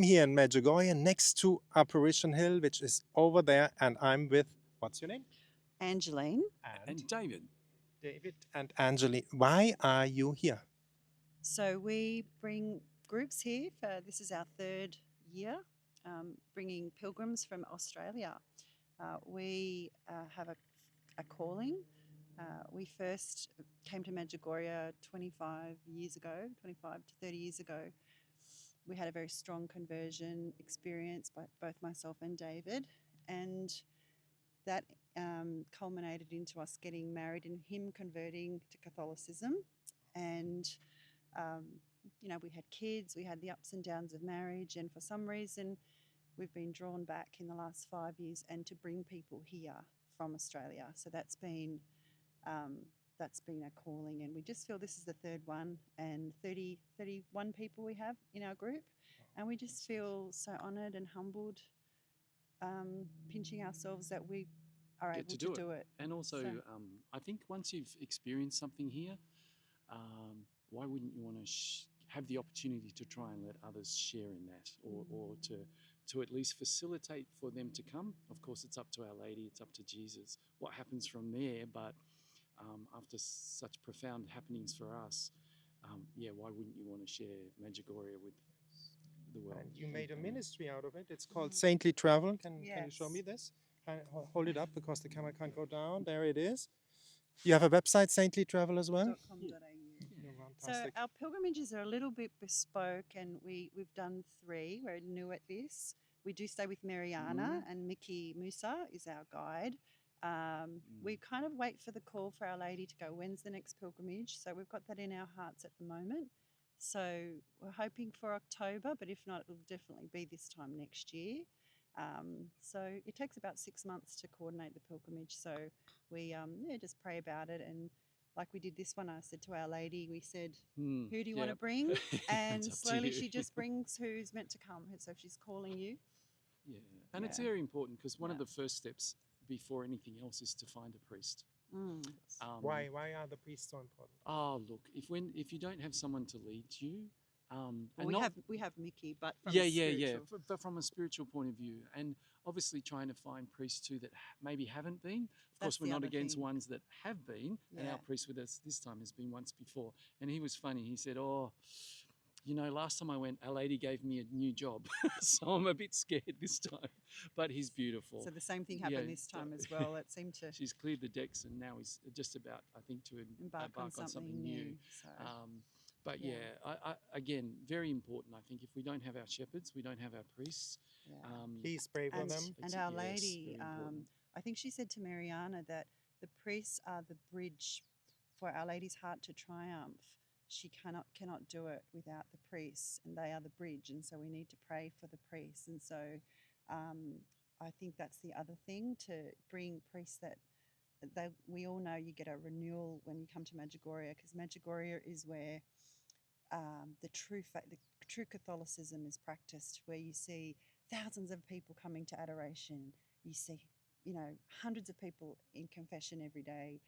here in Medjugorje next to Apparition Hill, which is over there, and I'm with, what's your name? Angeline. And David. David and Angeline. Why are you here? So we bring groups here for, this is our third year, bringing pilgrims from Australia. We have a calling. We first came to Medjugorje 25 to 30 years ago. We had a very strong conversion experience by both myself and David, and that culminated into us getting married and him converting to Catholicism. And we had kids, we had the ups and downs of marriage, and for some reason we've been drawn back in the last 5 years and to bring people here from Australia. So that's been a calling, and we just feel this is the third one, and 31 people we have in our group, and we just feel so honoured and humbled, pinching ourselves that we are able to do it. And also, I think once you've experienced something here, why wouldn't you want to have the opportunity to try and let others share in that, or to at least facilitate for them to come? Of course, it's up to Our Lady, it's up to Jesus, what happens from there, but after such profound happenings for us, why wouldn't you want to share Medjugorje with the world? And you made a ministry out of it. It's called Saintly Travel. Can you show me this? Hold it up because the camera can't go down. There it is. You have a website, Saintly Travel, as well? So our pilgrimages are a little bit bespoke, and we've done 3. We're new at this. We do stay with Mariana, and Mickey Musa is our guide. We kind of wait for the call for Our Lady to go, when's the next pilgrimage? So we've got that in our hearts at the moment. So we're hoping for October, but if not, it'll definitely be this time next year. So it takes about 6 months to coordinate the pilgrimage. So we just pray about it, and like we did this one, I said to Our Lady, we said, who do you want to bring? And slowly she just brings who's meant to come. So she's calling you. Yeah, and it's very important, because one of the first steps before anything else is to find a priest. Why are the priests so important? Oh, look, if you don't have someone to lead you, we have Mickey, but from but from a spiritual point of view, and obviously trying to find priests too that maybe haven't been. Of course, we're not against ones that have been, and our priest with us this time has been once before, and he was funny. He said, last time I went, Our Lady gave me a new job, so I'm a bit scared this time. But he's beautiful. So the same thing happened this time as well. It seemed to. She's cleared the decks, and now he's just about, I think, to embark on something new. So. But I, again, very important. I think if we don't have our shepherds, we don't have our priests. Please pray for them. And Our Lady, I think she said to Mariana that the priests are the bridge for Our Lady's heart to triumph. She cannot do it without the priests, and they are the bridge, and so we need to pray for the priests. And so I think that's the other thing, to bring priests that we all know you get a renewal when you come to Medjugorje, because Medjugorje is where the true Catholicism is practiced, where you see thousands of people coming to adoration. You see, hundreds of people in confession every day.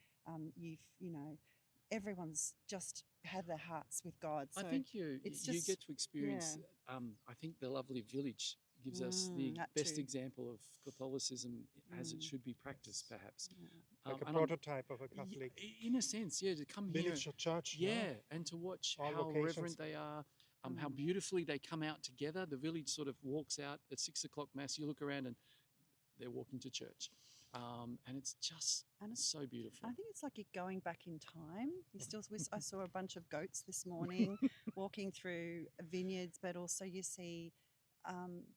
Everyone's just have their hearts with God. So I think you get to experience. I think the lovely village gives us the best example of Catholicism as it should be practiced, perhaps. Like a prototype of a Catholic. In a sense, to come village here. or church. And to watch all how locations. reverent they are, how beautifully they come out together. The village sort of walks out at 6 o'clock Mass. You look around and they're walking to church. And it's just so beautiful. I think it's like you're going back in time. I saw a bunch of goats this morning walking through vineyards, but also you see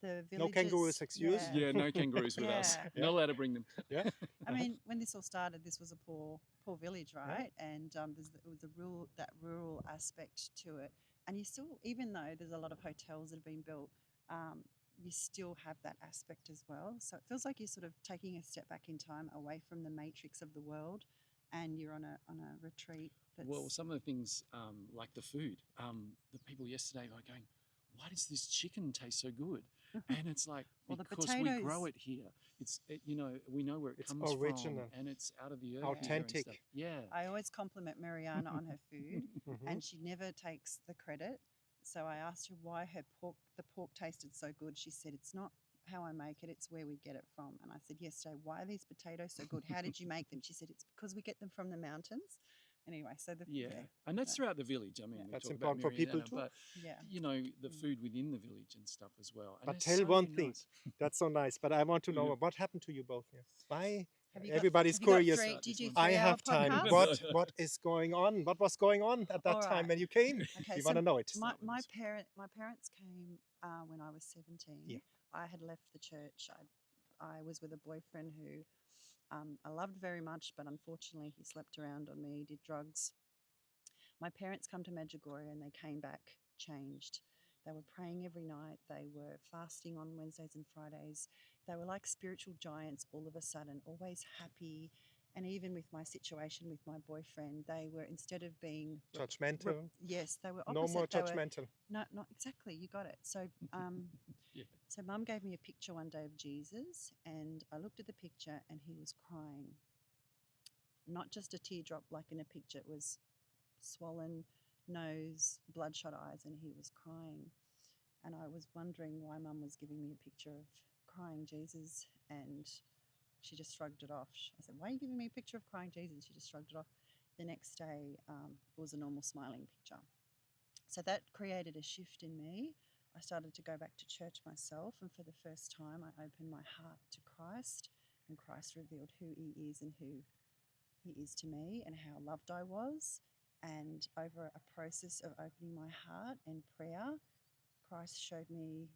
the villages. No kangaroos, excuse? Yeah, no kangaroos with us. Not allowed to bring them. Yeah. I mean, when this all started, this was a poor village, right? And it was that rural aspect to it. And you still, even though there's a lot of hotels that have been built, you still have that aspect as well. So it feels like you're sort of taking a step back in time, away from the matrix of the world, and you're on a retreat. Well, some of the things, like the food, the people yesterday were going, why does this chicken taste so good? And it's like, because we grow it here. We know where it comes original. from, and it's out of the earth. Authentic. Yeah. I always compliment Mariana on her food, and she never takes the credit. So I asked her why the pork tasted so good. She said, it's not how I make it, it's where we get it from. And I said, yesterday, why are these potatoes so good? How did you make them? She said, it's because we get them from the mountains. Anyway, so and that's throughout the village. I mean, we That's talk about important for people Mariana, too. but yeah. you know, the food within the village and stuff as well. And But it's tell so one thing. nice. That's so nice. But I want to know Yeah. what happened to you both here. Why? Have you got- Everybody's have you got curious. three- do you do I 3-hour have time. podcasts? What is going on? What was going on at that All time right. when you came? Okay, We so want to know it. my parents came when I was 17. Yeah. I had left the church. I was with a boyfriend who I loved very much, but unfortunately he slept around on me, did drugs. My parents come to Medjugorje and they came back changed. They were praying every night. They were fasting on Wednesdays and Fridays. They were like spiritual giants all of a sudden, always happy. And even with my situation with my boyfriend, they were, instead of being Judgmental. yes, they were opposite. No more They were- judgmental. no, not exactly. You got it. So, Yeah. so Mum gave me a picture one day of Jesus, and I looked at the picture, and he was crying. Not just a teardrop like in a picture. It was swollen nose, bloodshot eyes, and he was crying. And I was wondering why Mum was giving me a picture of crying Jesus, and she just shrugged it off. I said, "Why are you giving me a picture of crying Jesus?" She just shrugged it off. The next day, it was a normal smiling picture. So that created a shift in me. I started to go back to church myself, and for the first time, I opened my heart to Christ, and Christ revealed who he is and who he is to me, and how loved I was. And over a process of opening my heart and prayer, Christ showed me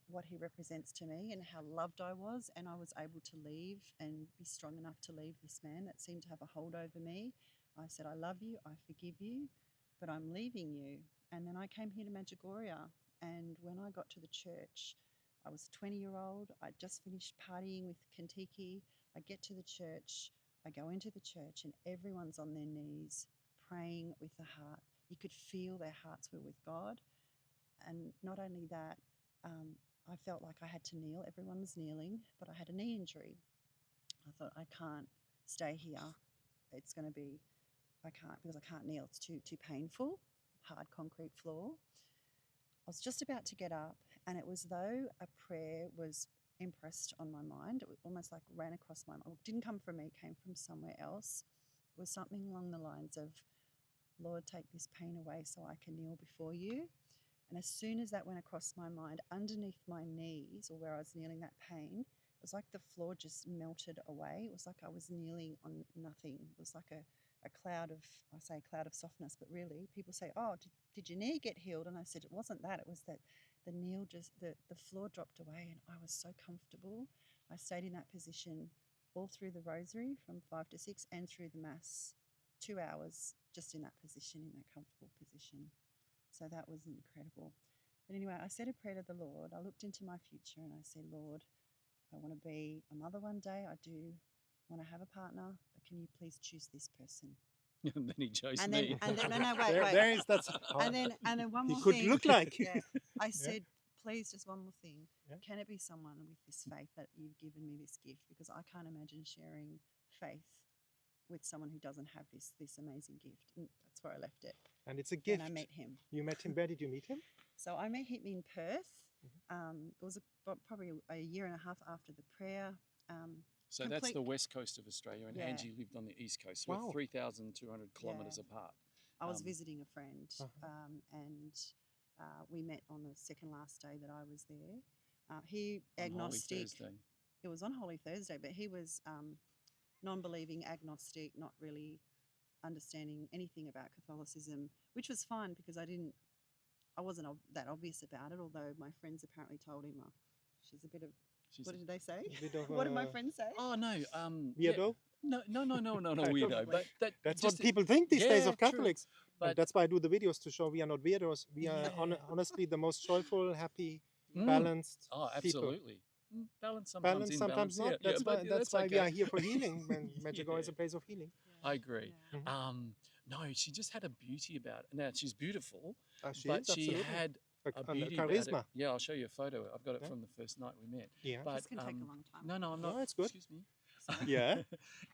what he represents to me and how loved I was, and I was able to leave and be strong enough to leave this man that seemed to have a hold over me. I said, I love you, I forgive you, but I'm leaving you. And then I came here to Medjugorje, and when I got to the church, I was a 20-year-old. I just finished partying with Kentucky. I get to the church, I go into the church, and everyone's on their knees praying with the heart. You could feel their hearts were with God. And not only that, I felt like I had to kneel. Everyone was kneeling, but I had a knee injury. I thought, I can't stay here. It's going to be, I can't, because I can't kneel. It's too painful, hard concrete floor. I was just about to get up, and it was though a prayer was impressed on my mind. It was almost like ran across my mind. It didn't come from me, it came from somewhere else. It was something along the lines of, Lord, take this pain away so I can kneel before you. And as soon as that went across my mind, underneath my knees, or where I was kneeling, that pain, it was like the floor just melted away. It was like I was kneeling on nothing. It was like a cloud of, I say cloud of softness, but really people say, oh, did your knee get healed? And I said, it wasn't that. It was that the floor dropped away, and I was so comfortable. I stayed in that position all through the Rosary from 5 to 6 and through the Mass, 2 hours just in that position, in that comfortable position. So that was incredible. But anyway, I said a prayer to the Lord. I looked into my future and I said, Lord, I want to be a mother one day. I do want to have a partner, but can you please choose this person? And then he chose And me. then no, wait. There is that's. And then one he more could thing. look like. Yeah. I said, please, just one more thing. Yeah. Can it be someone with this faith that you've given me this gift? Because I can't imagine sharing faith with someone who doesn't have this amazing gift. And that's where I left it. And it's a gift. And I met him. You met him. Where did you meet him? So I met him in Perth. It was probably a year and a half after the prayer. So that's the west coast of Australia, and Yeah. Angie lived on the east coast. Wow. We're 3,200 kilometres Yeah. apart. I was visiting a friend, and we met on the second last day that I was there. He on agnostic. Holy Thursday. It was on Holy Thursday, but he was non-believing, agnostic, not really understanding anything about Catholicism, which was fine because I wasn't that obvious about it. Although my friends apparently told him, she's a bit of. What did they say? A bit of What did my friends say? Oh no, weirdo. No, not I weirdo. don't- But That's just what people think these days yeah, of true. Catholics. But And that's why I do the videos, to show we are not weirdos. We are honestly the most joyful, happy, balanced oh, people. absolutely. Balance sometimes, Balance, sometimes not. Yeah, That's but why. That's why we okay. are here for healing. When Medjugorje is Yeah. a place of healing. I agree. Yeah. No, she just had a beauty about it. Now she's beautiful, She but is, she absolutely. had a a beauty about charisma. it. Yeah, I'll show you a photo. I've got it Yeah. from the first night we met. Yeah. But This can take a long time. no, I'm No, not. it's good. Excuse me. Yeah.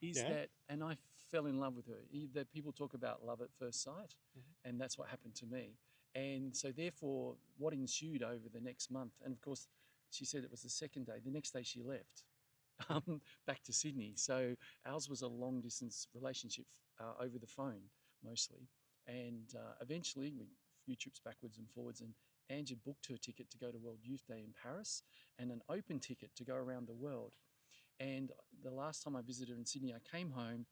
Is Yeah. that, and I fell in love with her. That people talk about love at first sight, Mhm. and that's what happened to me. And so therefore, what ensued over the next month, and of course, she said it was the second day. The next day she left back to Sydney. So ours was a long distance relationship over the phone mostly. And eventually, a few trips backwards and forwards, and Ange had booked her ticket to go to World Youth Day in Paris and an open ticket to go around the world. And the last time I visited her in Sydney, I came home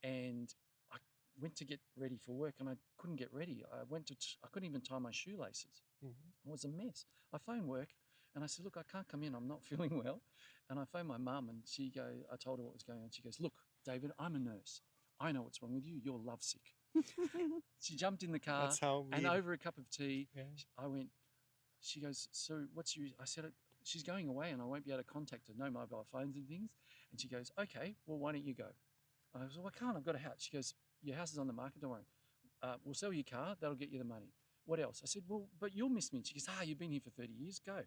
and I went to get ready for work and I couldn't get ready. I couldn't even tie my shoelaces. It was a mess. I phoned work and I said, look, I can't come in. I'm not feeling well. And I phoned my mum and I told her what was going on. She goes, look, David, I'm a nurse. I know what's wrong with you. You're lovesick. She jumped in the car. That's how and over a cup of tea, Yeah. I went, she goes, so I said, she's going away and I won't be able to contact her. No mobile phones and things. And she goes, okay, well, why don't you go? I was like, I can't. I've got a house. She goes, your house is on the market. Don't worry. We'll sell your car. That'll get you the money. What else? I said, well, but you'll miss me. And she goes, you've been here for 30 years. Go.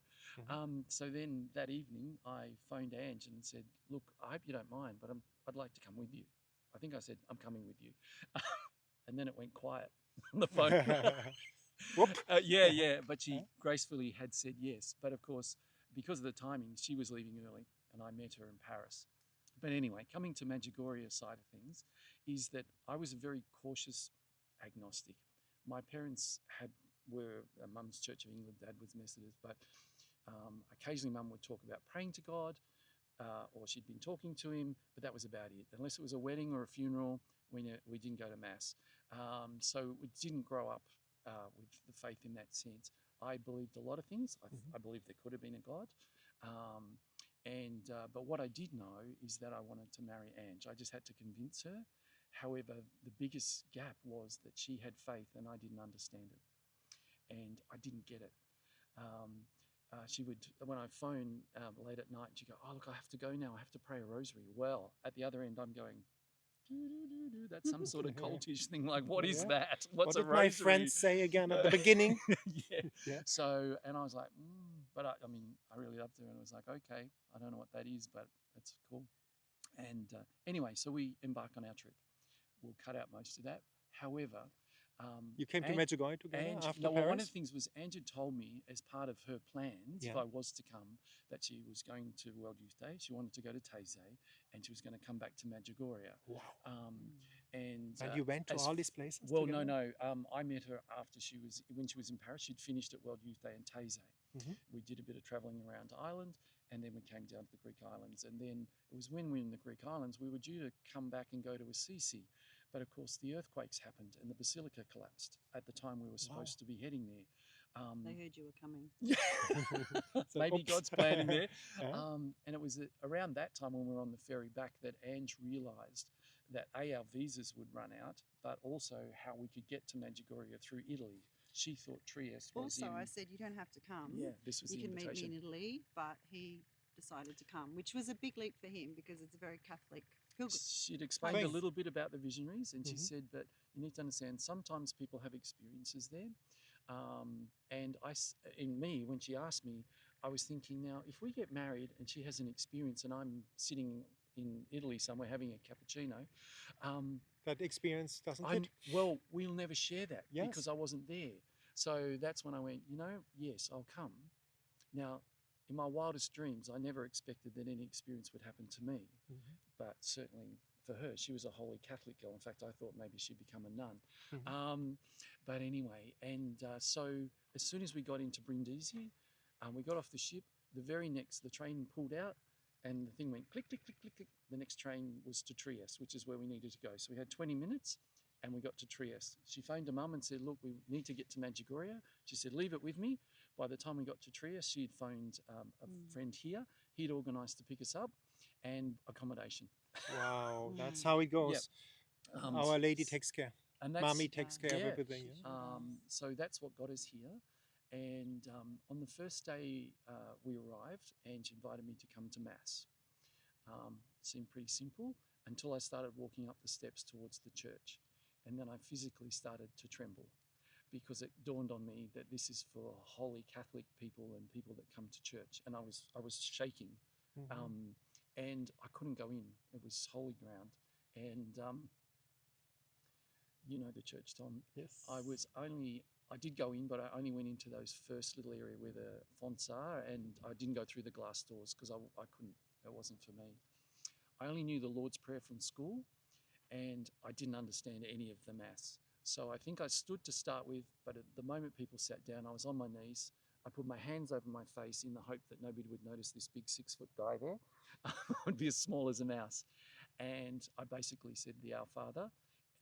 So then that evening, I phoned Ange and said, look, I hope you don't mind, but I'd like to come with you. I think I said, I'm coming with you. And then it went quiet on the phone. Whoop. Yeah. But she gracefully had said yes. But of course, because of the timing, she was leaving early and I met her in Paris. But anyway, coming to Medjugorje side of things, is that I was a very cautious agnostic. My parents were Mum's Church of England, Dad was Methodist, but occasionally Mum would talk about praying to God, or she'd been talking to him, but that was about it. Unless it was a wedding or a funeral, we didn't go to Mass. So we didn't grow up with the faith in that sense. I believed a lot of things. I believed there could have been a God. But what I did know is that I wanted to marry Ange. I just had to convince her. However, the biggest gap was that she had faith and I didn't understand it. And I didn't get it. She would, when I phone late at night, she'd go, oh, look, I have to go now. I have to pray a rosary. Well, at the other end, I'm going, that's some sort of cultish thing. Like, what is that? What's what a did rosary? my friends say again at the beginning? Yeah. So, and I was like, but I really loved her and I was like, okay, I don't know what that is, but it's cool. And anyway, so we embark on our trip. We'll cut out most of that. However, you came to Medjugorje together after Paris? One of the things was Ange had told me as part of her plans, if I was to come, that she was going to World Youth Day. She wanted to go to Taizé and she was going to come back to Medjugorje. Wow. And you went to all these places Well, together? no. I met her when she was in Paris. She'd finished at World Youth Day in Taizé. We did a bit of travelling around Ireland and then we came down to the Greek islands. And then it was when we were in the Greek islands, we were due to come back and go to Assisi. But of course, the earthquakes happened and the basilica collapsed at the time we were supposed to be heading there. They heard you were coming. Maybe God's planning there. And it was around that time when we were on the ferry back that Ange realised that our visas would run out, but also how we could get to Medjugorje through Italy. She thought Trieste was Also, I said, you don't have to come. Yeah, this was you the can invitation. meet me in Italy, but he decided to come, which was a big leap for him because it's a very Catholic pilgrim. She'd explained a little bit about the visionaries and she said, but you need to understand, sometimes people have experiences there. And when she asked me, I was thinking, now, if we get married and she has an experience and I'm sitting in Italy somewhere having a cappuccino. That experience doesn't fit? Well, we'll never share that because I wasn't there. So that's when I went, yes, I'll come. Now, in my wildest dreams, I never expected that any experience would happen to me. But certainly for her, she was a holy Catholic girl. In fact, I thought maybe she'd become a nun. But anyway, and so as soon as we got into Brindisi, we got off the ship. The train pulled out and the thing went click, click, click, click, click. The next train was to Trieste, which is where we needed to go. So we had 20 minutes and we got to Trieste. She phoned her mum and said, look, we need to get to Medjugorje. She said, leave it with me. By the time we got to Trieste, she'd phoned a friend here. He'd organised to pick us up and accommodation. Wow, that's how it goes. Our Lady takes care. And Mommy takes care of everything. So that's what got us here. And on the first day we arrived, Ange invited me to come to Mass. Seemed pretty simple until I started walking up the steps towards the church. And then I physically started to tremble because it dawned on me that this is for holy Catholic people and people that come to church. And I was shaking. And I couldn't go in. It was holy ground. And you know the church, Tom. Yes. I was only I did go in, but I only went into those first little area where the fonts are, and I didn't go through the glass doors because I couldn't, that wasn't for me. I only knew the Lord's Prayer from school, and I didn't understand any of the Mass. So I think I stood to start with, but at the moment people sat down, I was on my knees. I put my hands over my face in the hope that nobody would notice this big 6-foot guy there. I'd be as small as a mouse. And I basically said the Our Father,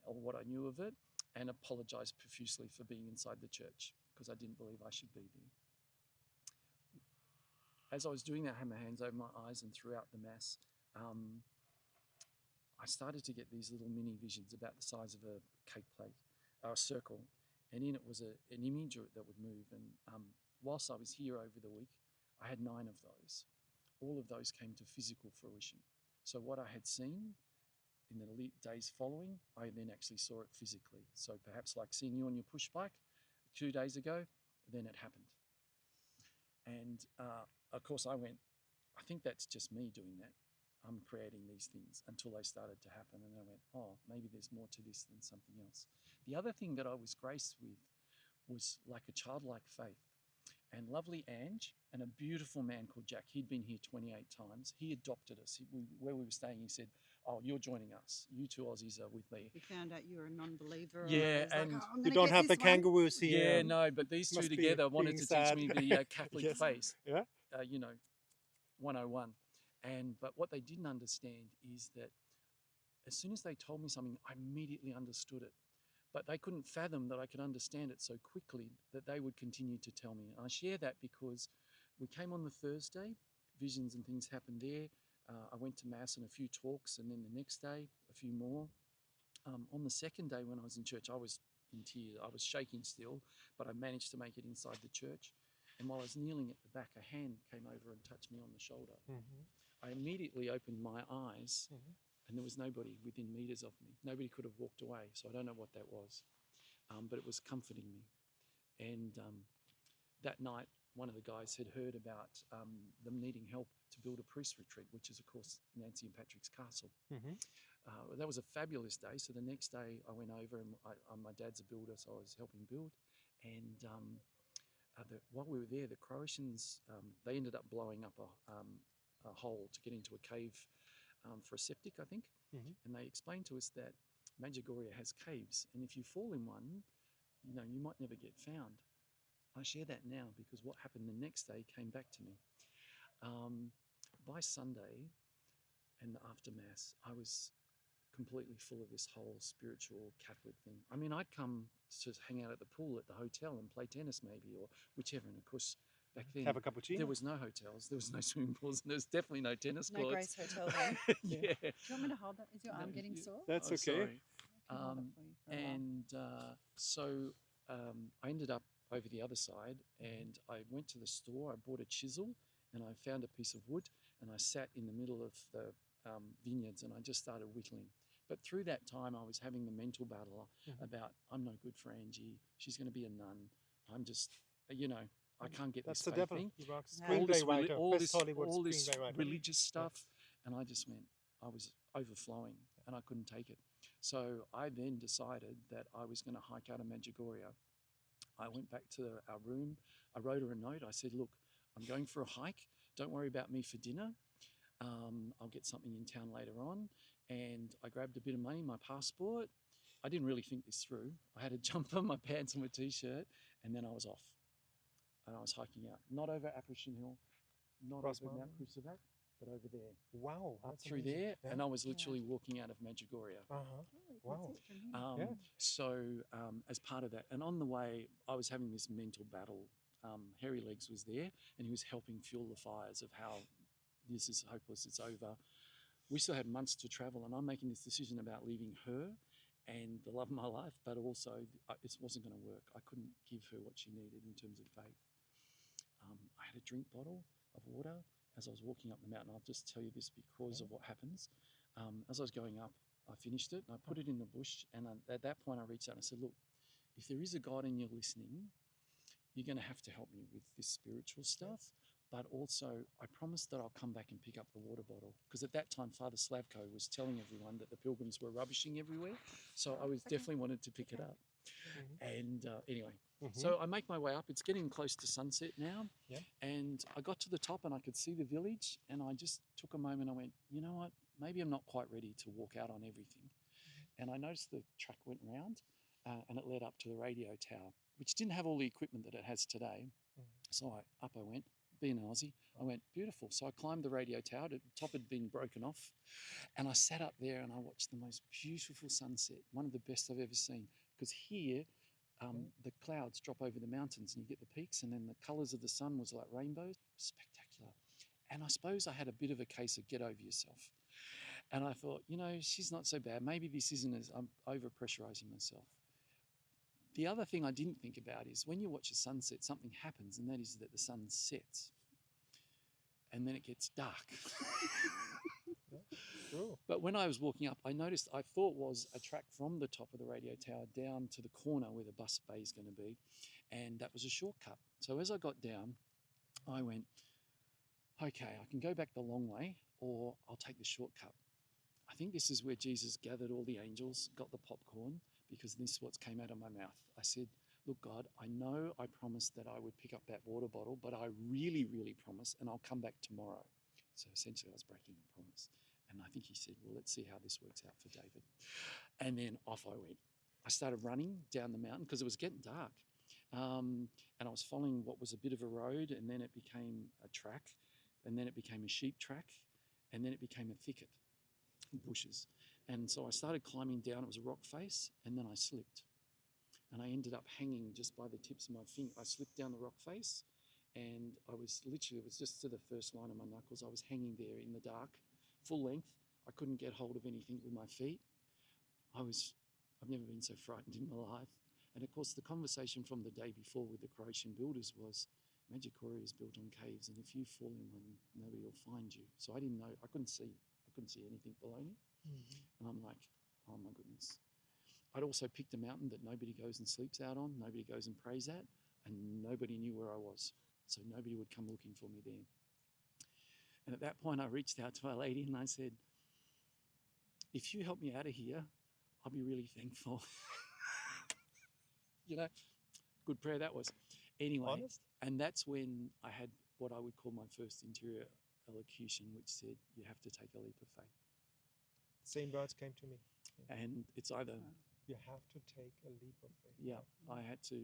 or what I knew of it, and apologised profusely for being inside the church because I didn't believe I should be there. As I was doing that, I had my hands over my eyes, and throughout the Mass, I started to get these little mini visions about the size of a cake plate, a circle, and in it was an image that would move. And whilst I was here over the week, I had 9 of those. All of those came to physical fruition. So what I had seen in the days following, I then actually saw it physically. So perhaps like seeing you on your push bike 2 days ago, then it happened. And of course I went, I think that's just me doing that. I'm creating these things, until they started to happen. And I went, oh, maybe there's more to this than something else. The other thing that I was graced with was like a childlike faith. And lovely Ange and a beautiful man called Jack, he'd been here 28 times. He adopted us. Where we were staying, he said, oh, you're joining us. You 2 Aussies are with me. We found out you were a non-believer. Yeah, and and You don't have the kangaroos here. Yeah, no, but these 2 Must be together wanted being to teach sad. me the Catholic Yes. faith, Yeah. 101. But what they didn't understand is that as soon as they told me something, I immediately understood it. But they couldn't fathom that I could understand it so quickly that they would continue to tell me. And I share that because we came on the Thursday, visions and things happened there. I went to Mass and a few talks, and then the next day, a few more. On the second day when I was in church, I was in tears. I was shaking still, but I managed to make it inside the church. And while I was kneeling at the back, a hand came over and touched me on the shoulder. Mm-hmm. I immediately opened my eyes, Mm-hmm. and there was nobody within meters of me. Nobody could have walked away, so I don't know what that was. But it was comforting me. And that night, one of the guys had heard about them needing help to build a priest retreat, which is, of course, Nancy and Patrick's castle. Mm-hmm. That was a fabulous day. So the next day I went over, and my dad's a builder, so I was helping build. And while we were there, the Croatians, they ended up blowing up a hole to get into a cave for a septic, I think. Mm-hmm. And they explained to us that Medjugorje has caves, and if you fall in one, you might never get found. I share that now because what happened the next day came back to me. By Sunday and after Mass, I was completely full of this whole spiritual Catholic thing. I mean, I'd come to hang out at the pool at the hotel and play tennis maybe, or whichever. And of course, back then, Have a cappuccino. there was no hotels, there was no swimming pools, and there was definitely no tennis No courts. Grace Hotel then. Yeah. Do you want me to hold that? Is your arm No, getting you- sore? That's Oh, okay. sorry. I can hold it for you for a while. And so I ended up over the other side, and I went to the store. I bought a chisel, and I found a piece of wood, and I sat in the middle of the vineyards, and I just started whittling. But through that time, I was having the mental battle about, I'm no good for Angie. She's going to be a nun. I'm just, I can't get That's this the faith devil. thing. He rocks. All this Screenplay writer. all Best this, Hollywood all this screenplay writer. religious stuff, and I just went, I was overflowing, and I couldn't take it. So I then decided that I was going to hike out of Medjugorje. I went back to our room. I wrote her a note. I said, look, I'm going for a hike. Don't worry about me for dinner. I'll get something in town later on. And I grabbed a bit of money, my passport. I didn't really think this through. I had a jumper, my pants and my t-shirt, and then I was off. And I was hiking out, not over Apparition Hill, not Cross over Mount Mountain? Crucivac, but over there, Wow. up That's through amazing. there. Yeah. And I was literally walking out of Medjugorje. Uh-huh. Oh, you can Wow. see it from here. Um, So as part of that, and on the way, I was having this mental battle. Hairy Legs was there, and he was helping fuel the fires of how this is hopeless, it's over. We still had months to travel, and I'm making this decision about leaving her and the love of my life, but also it wasn't going to work. I couldn't give her what she needed in terms of faith. I had a drink bottle of water as I was walking up the mountain. I'll just tell you this because of what happens. As I was going up, I finished it and I put it in the bush. And at that point, I reached out and I said, look, if there is a God and you're listening, you're going to have to help me with this spiritual stuff. but also I promised that I'll come back and pick up the water bottle, because at that time Father Slavko was telling everyone that the pilgrims were rubbishing everywhere, so I was definitely wanted to pick it up. And anyway, so I make my way up. It's getting close to sunset now, and I got to the top and I could see the village, and I just took a moment. I went, you know what? Maybe I'm not quite ready to walk out on everything. And I noticed the track went round, and it led up to the radio tower, which didn't have all the equipment that it has today. So I went, being an Aussie, I went, beautiful. So I climbed the radio tower. The top had been broken off, and I sat up there and I watched the most beautiful sunset, one of the best I've ever seen. Because here, the clouds drop over the mountains and you get the peaks, and then the colours of the sun was like rainbows. Spectacular. And I suppose I had a bit of a case of get over yourself. And I thought, you know, she's not so bad. Maybe this isn't as I'm over-pressurising myself. The other thing I didn't think about is when you watch a sunset, something happens, and that is that the sun sets. And then it gets dark. True. But when I was walking up, I noticed I thought was a track from the top of the radio tower down to the corner where the bus bay is going to be, and that was a shortcut. So as I got down, I went, okay, I can go back the long way, or I'll take the shortcut. I think this is where Jesus gathered all the angels, got the popcorn, because this is what came out of my mouth. I said, look, God, I know I promised that I would pick up that water bottle, but I really, really promise, and I'll come back tomorrow. So essentially I was breaking a promise. And I think he said, well, let's see how this works out for David. And then off I went. I started running down the mountain because it was getting dark. And I was following what was a bit of a road, and then it became a track, and then it became a sheep track, and then it became a thicket, bushes. And so I started climbing down. It was a rock face, and then I slipped. And I ended up hanging just by the tips of my finger. I slipped down the rock face, and I was literally, it was just to the first line of my knuckles. I was hanging there in the dark, full length. I couldn't get hold of anything with my feet. I've never been so frightened in my life. And of course, the conversation from the day before with the Croatian builders was, Medjugorje is built on caves, and if you fall in one, nobody will find you. So I didn't know, I couldn't see anything below me. And I'm like, oh my goodness. I'd also picked a mountain that nobody goes and sleeps out on, nobody goes and prays at, and nobody knew where I was. So nobody would come looking for me there. And at that point, I reached out to Our Lady and I said, if you help me out of here, I'll be really thankful. You know, good prayer that was. Anyway, Honest? and that's when I had what I would call my first interior elocution, which said, you have to take a leap of faith. Same words came to me. And it's either, You have to take a leap of faith. yeah, I had to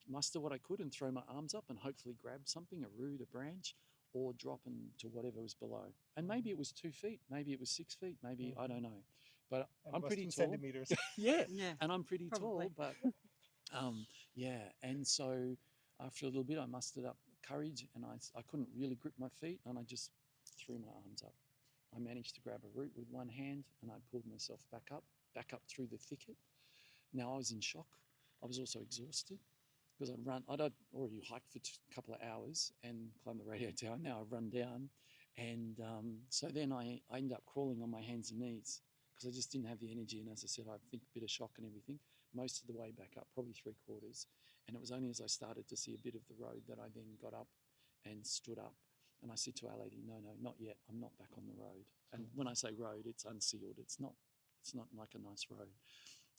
muster what I could and throw my arms up and hopefully grab something, a root, a branch, or drop into whatever was below. And maybe it was 2 feet, maybe it was 6 feet, maybe, I don't know. But And I'm it was pretty 2 tall. centimeters. Yeah, Yeah, and I'm pretty probably. tall, but yeah. And so after a little bit, I mustered up courage, and I couldn't really grip my feet, and I just threw my arms up. I managed to grab a root with one hand, and I pulled myself back up through the thicket. Now I was in shock. I was also exhausted because I'd already hiked for a couple of hours and climbed the radio tower. Now I've run down, and so then I ended up crawling on my hands and knees because I just didn't have the energy. And as I said, I think a bit of shock and everything. Most of the way back up, probably 3/4. And it was only as I started to see a bit of the road that I then got up and stood up. And I said to Our Lady, no, not yet. I'm not back on the road. And when I say road, it's unsealed. It's not like a nice road.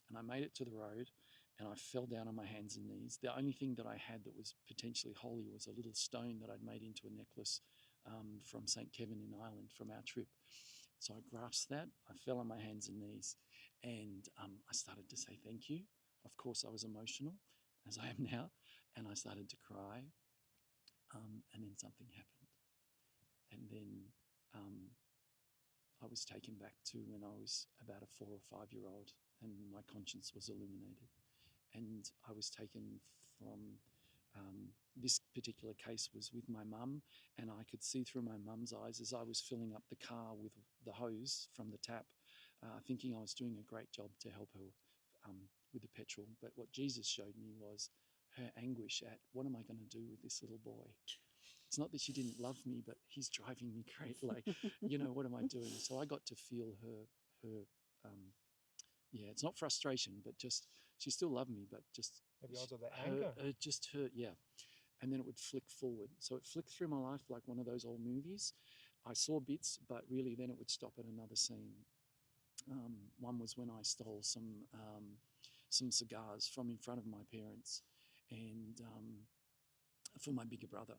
And I made it to the road, and I fell down on my hands and knees. The only thing that I had that was potentially holy was a little stone that I'd made into a necklace from St. Kevin in Ireland from our trip. So I grasped that. I fell on my hands and knees, and I started to say thank you. Of course, I was emotional, as I am now, and I started to cry. And then something happened. And then I was taken back to when I was about a 4 or 5 year old, and my conscience was illuminated. And I was taken from, this particular case was with my mum, and I could see through my mum's eyes as I was filling up the car with the hose from the tap, thinking I was doing a great job to help her with the petrol. But what Jesus showed me was her anguish at, what am I going to do with this little boy? It's not that she didn't love me, but he's driving me crazy. Like, you know, what am I doing? So I got to feel her yeah, it's not frustration, but just, she still loved me, but just Maybe also the anger. just her, yeah. and then it would flick forward. So it flicked through my life like one of those old movies. I saw bits, but really then it would stop at another scene. One was when I stole some cigars from in front of my parents, and for my bigger brother.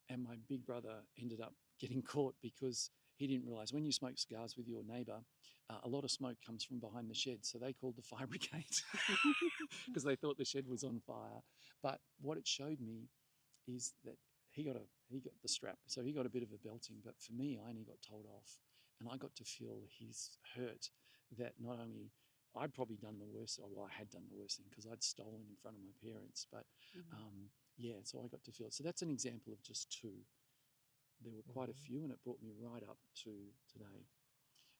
And my big brother ended up getting caught because he didn't realise when you smoke cigars with your neighbour, a lot of smoke comes from behind the shed. So they called the fire brigade because they thought the shed was on fire. But what it showed me is that he got the strap, so he got a bit of a belting. But for me, I only got told off, and I got to feel his hurt. That not only I'd probably done the worst, well, I had done the worst thing because I'd stolen in front of my parents, but yeah, so I got to feel it. So that's an example of just two. There were quite a few, and it brought me right up to today.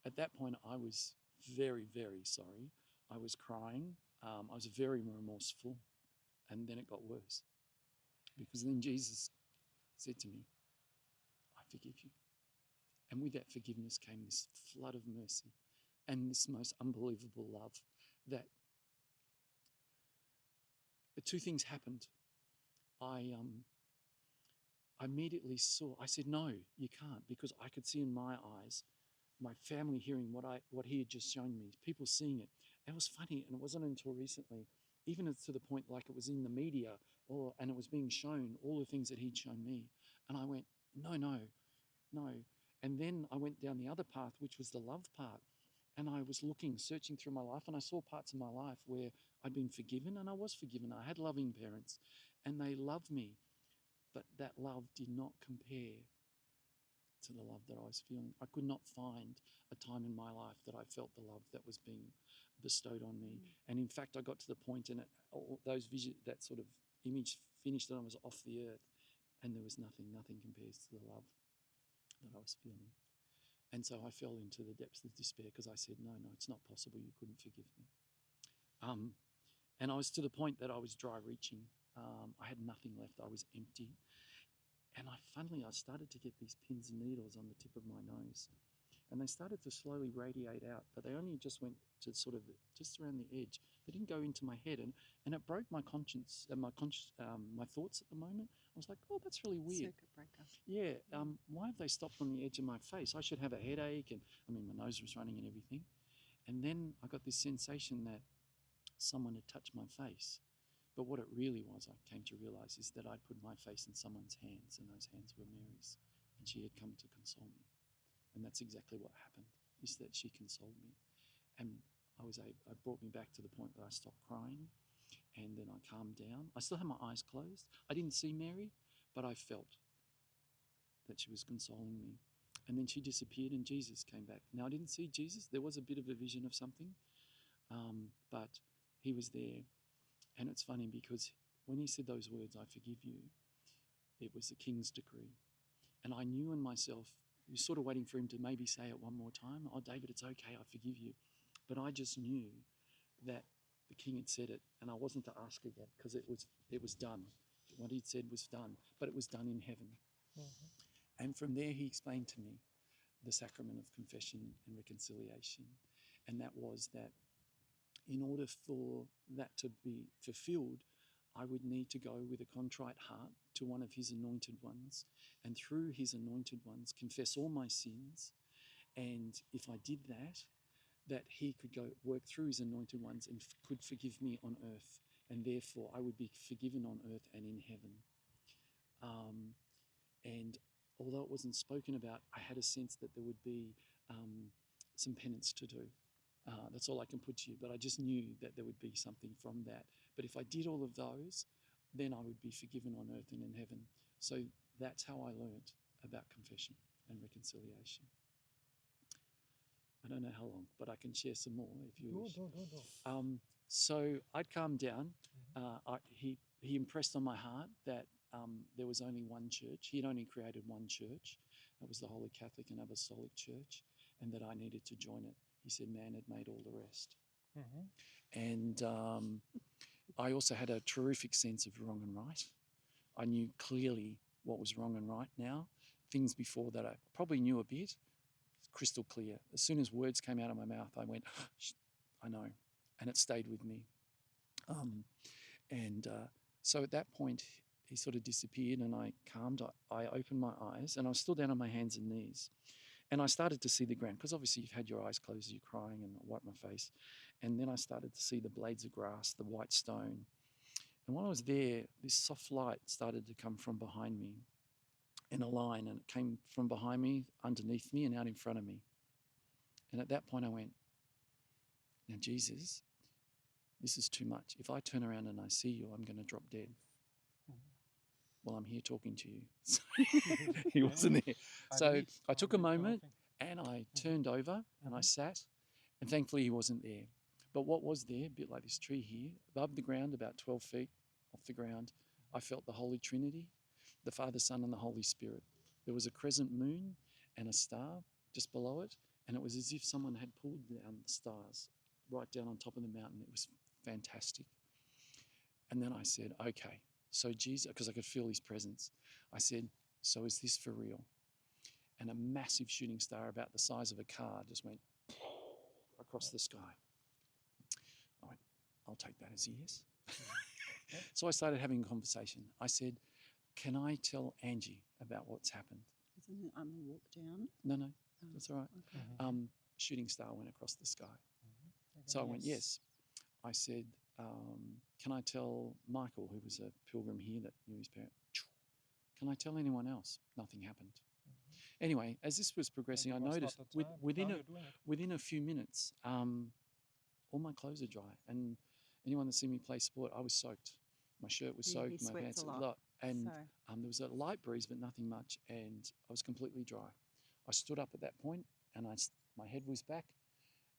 At that point, I was very, very sorry. I was crying. I was very remorseful, and then it got worse because then Jesus said to me, I forgive you. And with that forgiveness came this flood of mercy and this most unbelievable love that two things happened. I immediately saw, I said, no, you can't, because I could see in my eyes, my family hearing what he had just shown me, people seeing it. It was funny, and it wasn't until recently, even to the point like it was in the media and it was being shown, all the things that he'd shown me. And I went, no, no, no. And then I went down the other path, which was the love part. And I was looking, searching through my life, and I saw parts of my life where I'd been forgiven, and I was forgiven. I had loving parents, and they loved me. But that love did not compare to the love that I was feeling. I could not find a time in my life that I felt the love that was being bestowed on me. And in fact, I got to the point in it, those vision, that sort of image finished, and I was off the earth, and there was nothing compares to the love that I was feeling. And so I fell into the depths of despair because I said, no, it's not possible. You couldn't forgive me. And I was to the point that I was dry reaching. I had nothing left. I was empty. And I started to get these pins and needles on the tip of my nose. And they started to slowly radiate out, but they only just went to sort of just around the edge. They didn't go into my head, and it broke my conscience and my thoughts at the moment. I was like, oh, that's really weird. Circuit breaker. Yeah, why have they stopped on the edge of my face? I should have a headache, and I mean, my nose was running and everything. And then I got this sensation that someone had touched my face. But what it really was, I came to realise, is that I'd put my face in someone's hands, and those hands were Mary's, and she had come to console me. And that's exactly what happened, is that she consoled me. And it brought me back to the point where I stopped crying, and then I calmed down. I still had my eyes closed. I didn't see Mary, but I felt that she was consoling me. And then she disappeared, and Jesus came back. Now, I didn't see Jesus. There was a bit of a vision of something, but he was there. And it's funny because when he said those words, I forgive you, it was the king's decree. And I knew in myself, I was sort of waiting for him to maybe say it one more time. Oh, David, it's okay, I forgive you. But I just knew that the king had said it, and I wasn't to ask again because it was done. What he'd said was done, but it was done in heaven. And from there, he explained to me the sacrament of confession and reconciliation. And that was that in order for that to be fulfilled, I would need to go with a contrite heart to one of his anointed ones, and through his anointed ones confess all my sins. And if I did that he could go work through his anointed ones and could forgive me on earth, and therefore I would be forgiven on earth and in heaven. And although it wasn't spoken about, I had a sense that there would be some penance to do. That's all I can put to you, but I just knew that there would be something from that. But if I did all of those, then I would be forgiven on earth and in heaven. So that's how I learned about confession and reconciliation. I don't know how long, but I can share some more if you wish. So I'd calmed down. He impressed on my heart that there was only one church. He'd only created one church. That was the Holy Catholic and Apostolic Church, and that I needed to join it. He said man had made all the rest. And I also had a terrific sense of wrong and right. I knew clearly what was wrong and right now. Things before that I probably knew a bit, crystal clear. As soon as words came out of my mouth, I went, I know. And it stayed with me. So at that point, he sort of disappeared, and I calmed. I opened my eyes, and I was still down on my hands and knees. And I started to see the ground, because obviously you've had your eyes closed as you're crying, and I wiped my face. And then I started to see the blades of grass, the white stone. And while I was there, this soft light started to come from behind me in a line, and it came from behind me, underneath me, and out in front of me. And at that point I went, now Jesus, this is too much. If I turn around and I see you, I'm going to drop dead. Well, I'm here talking to you. So he wasn't there. So I took a moment and I turned over and I sat, and thankfully he wasn't there. But what was there, a bit like this tree here, above the ground, about 12 feet off the ground, I felt the Holy Trinity, the Father, Son, and the Holy Spirit. There was a crescent moon and a star just below it, and it was as if someone had pulled down the stars right down on top of the mountain. It was fantastic. And then I said, okay, so Jesus, because I could feel his presence, I said, so is this for real? And a massive shooting star about the size of a car just went across the sky. I went, I'll take that as a yes. So I started having a conversation. I said, can I tell Angie about what's happened? Isn't it on the walk down? No, that's all right. Okay. Shooting star went across the sky. So I went, yes. I said, can I tell Michael, who was a pilgrim here that knew his parent? Can I tell anyone else? Nothing happened. Anyway, as this was progressing, I noticed within a few minutes, all my clothes are dry. And anyone that's seen me play sport, I was soaked. My shirt was soaked, my pants a lot. And there was a light breeze, but nothing much. And I was completely dry. I stood up at that point, and my head was back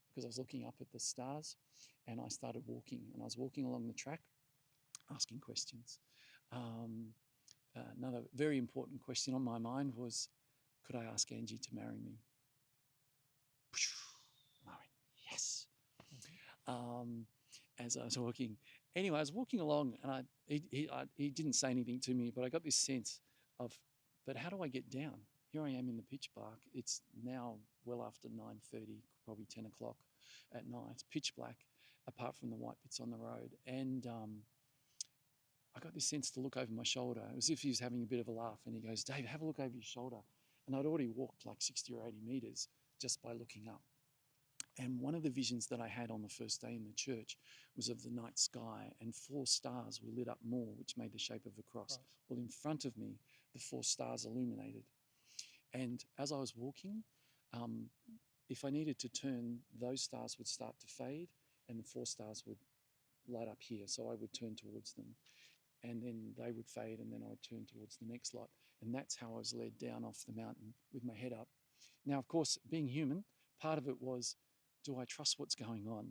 because I was looking up at the stars, and I started walking. And I was walking along the track, asking questions. Another very important question on my mind was, could I ask Angie to marry me? I went, yes. As I was walking. Anyway, I was walking along, and he didn't say anything to me, but I got this sense of, but how do I get down? Here I am in the pitch black. It's now well after 9:30, probably 10 o'clock at night. It's pitch black, apart from the white bits on the road. And I got this sense to look over my shoulder. It was as if he was having a bit of a laugh. And he goes, Dave, have a look over your shoulder. And I'd already walked like 60 or 80 meters just by looking up. And one of the visions that I had on the first day in the church was of the night sky, and 4 stars were lit up more, which made the shape of a cross. Well, in front of me, the 4 stars illuminated. And as I was walking, if I needed to turn, those stars would start to fade, and the 4 stars would light up here. So I would turn towards them, and then they would fade, and then I would turn towards the next light. And that's how I was led down off the mountain with my head up. Now, of course, being human, part of it was, do I trust what's going on?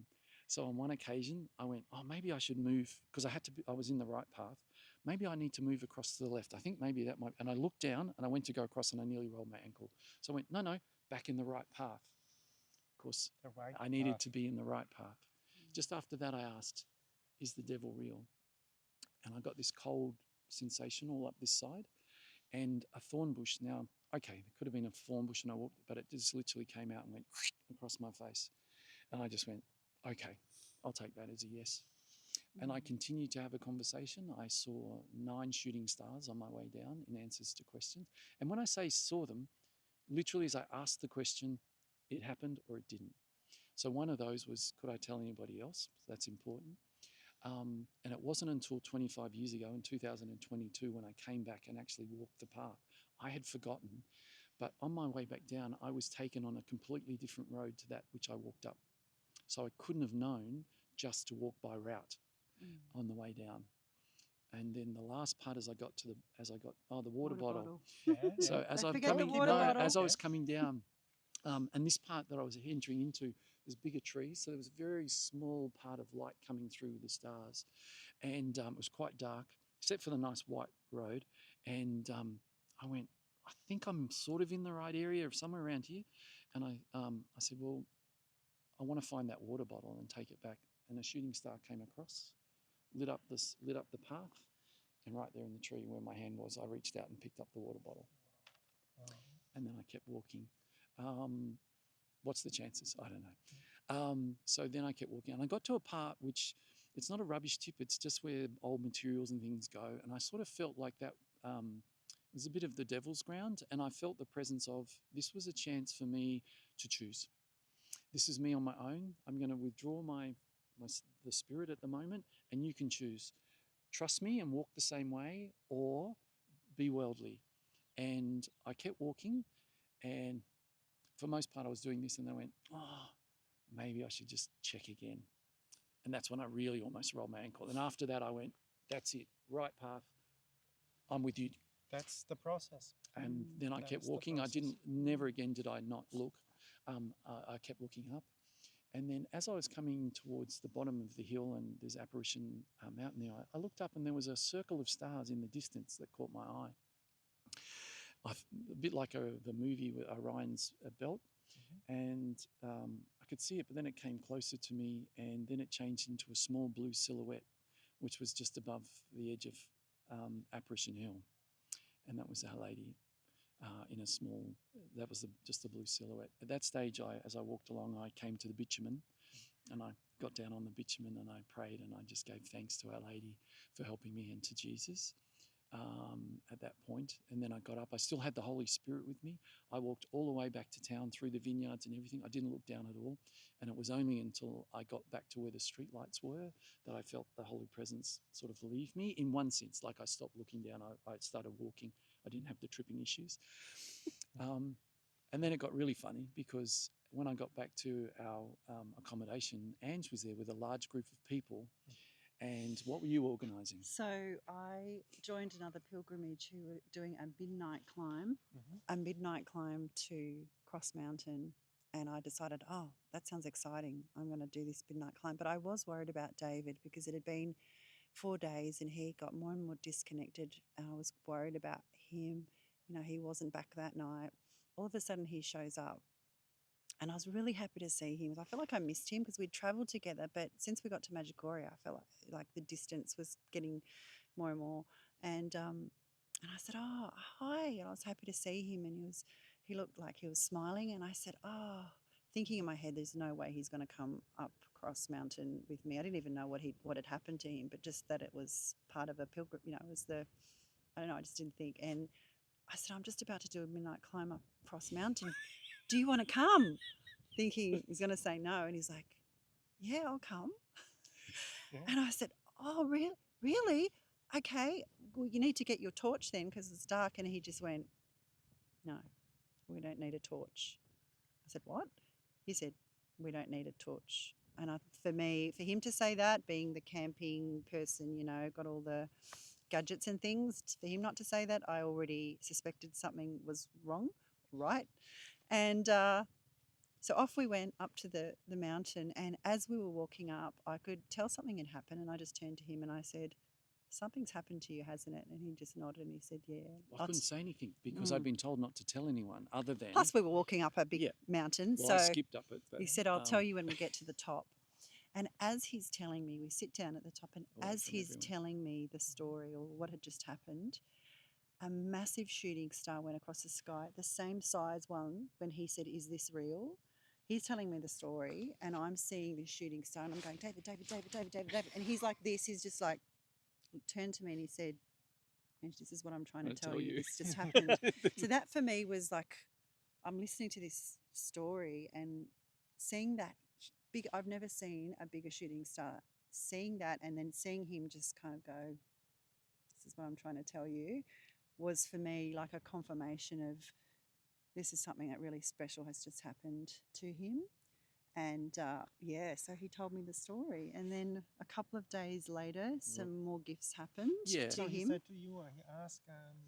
So on one occasion, I went, oh, maybe I should move, because I was in the right path. Maybe I need to move across to the left. I think maybe that might, and I looked down and I went to go across and I nearly rolled my ankle. So I went, no, back in the right path. Of course, I needed to be in the right path. Just after that, I asked, is the devil real? And I got this cold sensation all up this side, and a thorn bush. Now, okay, there could have been a thorn bush and I walked, but it just literally came out and went across my face. And I just went, okay, I'll take that as a yes. And I continued to have a conversation. I saw 9 shooting stars on my way down in answers to questions. And when I say saw them, literally as I asked the question, it happened or it didn't. So one of those was, could I tell anybody else? That's important. And it wasn't until 25 years ago in 2022 when I came back and actually walked the path. I had forgotten, but on my way back down, I was taken on a completely different road to that which I walked up. So I couldn't have known just to walk by route on the way down. And then the last part as I got the water bottle. So as I was coming down, and this part that I was entering into, there's bigger trees, so there was a very small part of light coming through the stars, and it was quite dark, except for the nice white road. And I went, I think I'm sort of in the right area, or somewhere around here. And I said, well, I want to find that water bottle and take it back. And a shooting star came across, lit up the path, and right there in the tree where my hand was, I reached out and picked up the water bottle. And then I kept walking. What's the chances? I don't know. So then I kept walking, and I got to a part which it's not a rubbish tip. It's just where old materials and things go. And I sort of felt like that was a bit of the devil's ground. And I felt the presence of, this was a chance for me to choose. This is me on my own. I'm going to withdraw the spirit at the moment, and you can choose. Trust me and walk the same way, or be worldly. And I kept walking, and for most part I was doing this, and then I went, oh, maybe I should just check again. And that's when I really almost rolled my ankle. And after that I went, that's it, right path, I'm with you. That's the process. And then I kept walking. Never again did I not look. I kept looking up. And then as I was coming towards the bottom of the hill, and there's Apparition Mountain there, I looked up and there was a circle of stars in the distance that caught my eye. A bit like the movie with Orion's belt. And I could see it, but then it came closer to me, and then it changed into a small blue silhouette, which was just above the edge of Apparition Hill. And that was Our Lady in a small, that was just a blue silhouette. At that stage, as I walked along, I came to the bitumen, and I got down on the bitumen and I prayed, and I just gave thanks to Our Lady for helping me, and to Jesus at that point. And then I got up. I still had the Holy Spirit with me. I walked all the way back to town through the vineyards and everything. I didn't look down at all. And it was only until I got back to where the streetlights were that I felt the Holy Presence sort of leave me, in one sense. Like I stopped looking down. I started walking. I didn't have the tripping issues. And then it got really funny, because when I got back to our accommodation, Ange was there with a large group of people. And what were you organising? So I joined another pilgrimage who were doing a midnight climb, to Cross Mountain. And I decided, oh, that sounds exciting. I'm going to do this midnight climb. But I was worried about David, because it had been 4 days and he got more and more disconnected. And I was worried about him. You know, he wasn't back that night. All of a sudden he shows up. And I was really happy to see him. I felt like I missed him, because we'd travelled together. But since we got to Medjugorje, I felt like the distance was getting more and more. And I said, oh, hi. And I was happy to see him. And he looked like he was smiling. And I said, oh, thinking in my head, there's no way he's going to come up Cross Mountain with me. I didn't even know what had happened to him, but just that it was part of a pilgrim, you know, it was I don't know, I just didn't think. And I said, I'm just about to do a midnight climb up Cross Mountain. Do you want to come? Thinking he's going to say no. And he's like, yeah, I'll come. Yeah. And I said, oh, really? Okay, well, you need to get your torch then, because it's dark. And he just went, no, we don't need a torch. I said, what? He said, we don't need a torch. And for him to say that, being the camping person, you know, got all the gadgets and things, for him not to say that, I already suspected something was wrong, right? And so off we went up to the mountain, and as we were walking up, I could tell something had happened, and I just turned to him and I said, something's happened to you, hasn't it? And he just nodded and he said, yeah. I couldn't say anything, because I'd been told not to tell anyone, other than... Plus we were walking up a big mountain. Well, so I skipped up it. But, he said, I'll tell you when we get to the top. And as he's telling me, we sit down at the top, and as he's telling me the story or what had just happened, a massive shooting star went across the sky, the same size one when he said, is this real? He's telling me the story, and I'm seeing this shooting star, and I'm going, David. And he's like this. He's just like, turned to me and he said, this is what I'm trying to tell you. This just happened. So that for me was like, I'm listening to this story and seeing that big, I've never seen a bigger shooting star. Seeing that and then seeing him just kind of go, this is what I'm trying to tell you, was for me like a confirmation of this is something that really special has just happened to him. And so he told me the story, and then a couple of days later, some more gifts happened to him. He said to you, he asked,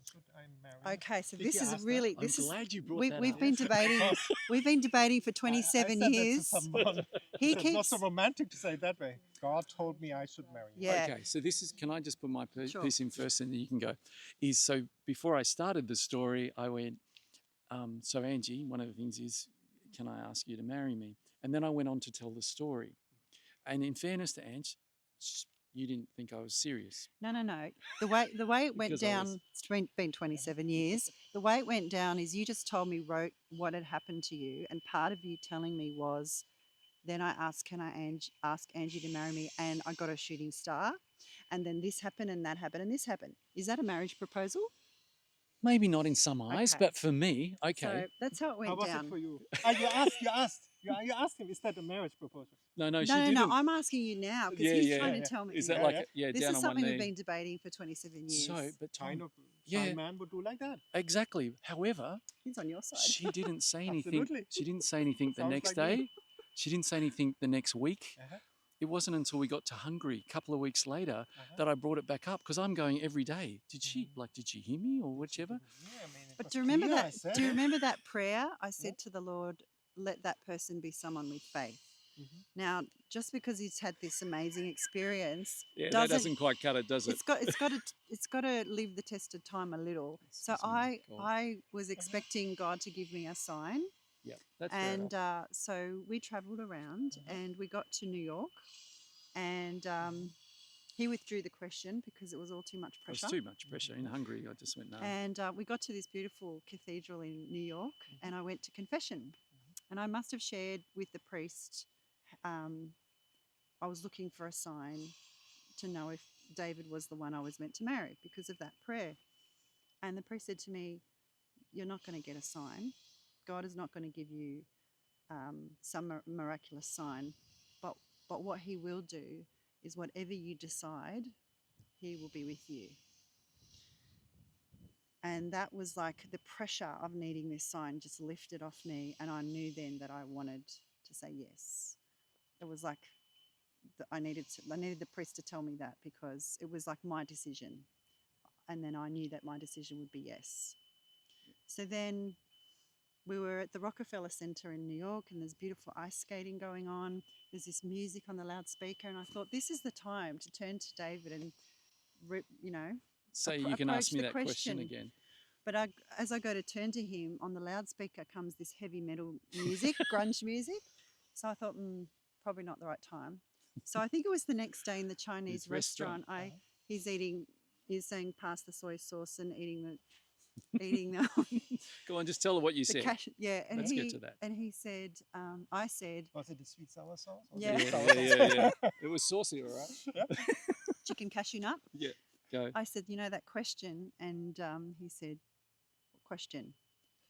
should I marry? Okay, so this is really I'm glad you brought that we've up. been debating. We've been debating for 27 years. He keeps not so romantic to say it that way. God told me I should marry you. Yeah. Okay, so this is. Can I just put my piece in first, and then you can go? So before I started the story, I went. So Angie, one of the things is, can I ask you to marry me? And then I went on to tell the story. And in fairness to Ange, you didn't think I was serious. No. The way it went down, it's been 27 years. The way it went down is you just told me, wrote what had happened to you. And part of you telling me was Then I asked, can I ask Angie to marry me? And I got a shooting star. And then this happened and that happened and this happened. Is that a marriage proposal? Maybe not in some eyes, Okay. but for me, okay. So that's how it went How was down. it for you? You asked him, is that a marriage proposal? No, she No, didn't. I'm asking you now because Yeah, he's yeah, trying yeah. to tell me. Is that Yeah, like yeah. This down is on something one we've knee? been debating for 27 years. So, but Tom, Kind of yeah, shy man would do like that. exactly. However, He's on your side. she didn't say anything. Absolutely. She didn't say anything the Sounds next like me. day. She didn't say anything the next week. Uh-huh. It wasn't until we got to Hungary a couple of weeks later that I brought it back up because I'm going every day. Did she hear me or whichever? Yeah, I mean, it But was do you remember clear, I that? said Do you it. remember that prayer? I said to the Lord, "Let that person be someone with faith." Now, just because he's had this amazing experience, Yeah, that doesn't quite cut it, does it? it's got to live the test of time a little. So Excuse me, God. I was expecting God to give me a sign, Yeah, that's fair and enough. so we travelled around and we got to New York, and he withdrew the question because it was all too much It was pressure. too much pressure. In Hungary, I just went no. And we got to this beautiful cathedral in New York, and I went to confession. And I must have shared with the priest, I was looking for a sign to know if David was the one I was meant to marry because of that prayer. And the priest said to me, "You're not going to get a sign. God is not going to give you some miraculous sign. But what he will do is whatever you decide, he will be with you." And that was like the pressure of needing this sign just lifted off me. And I knew then that I wanted to say yes. It was like I needed the priest to tell me that because it was like my decision. And then I knew that my decision would be yes. So then we were at the Rockefeller Center in New York, and there's beautiful ice skating going on. There's this music on the loudspeaker, and I thought this is the time to turn to David and, Say you can approach ask me the that question again. But as I go to turn to him, on the loudspeaker comes this heavy metal music, grunge music. So I thought, probably not the right time. So I think it was the next day in the Chinese restaurant. He's saying pass the soy sauce and eating the Go on, just tell her what you said. and Let's get to that. And he said, I said, Was it the sweet sour sauce? Yeah. Yeah. It was saucy, all right. chicken cashew nut. Yeah, go. I said, that question, and he said, what question?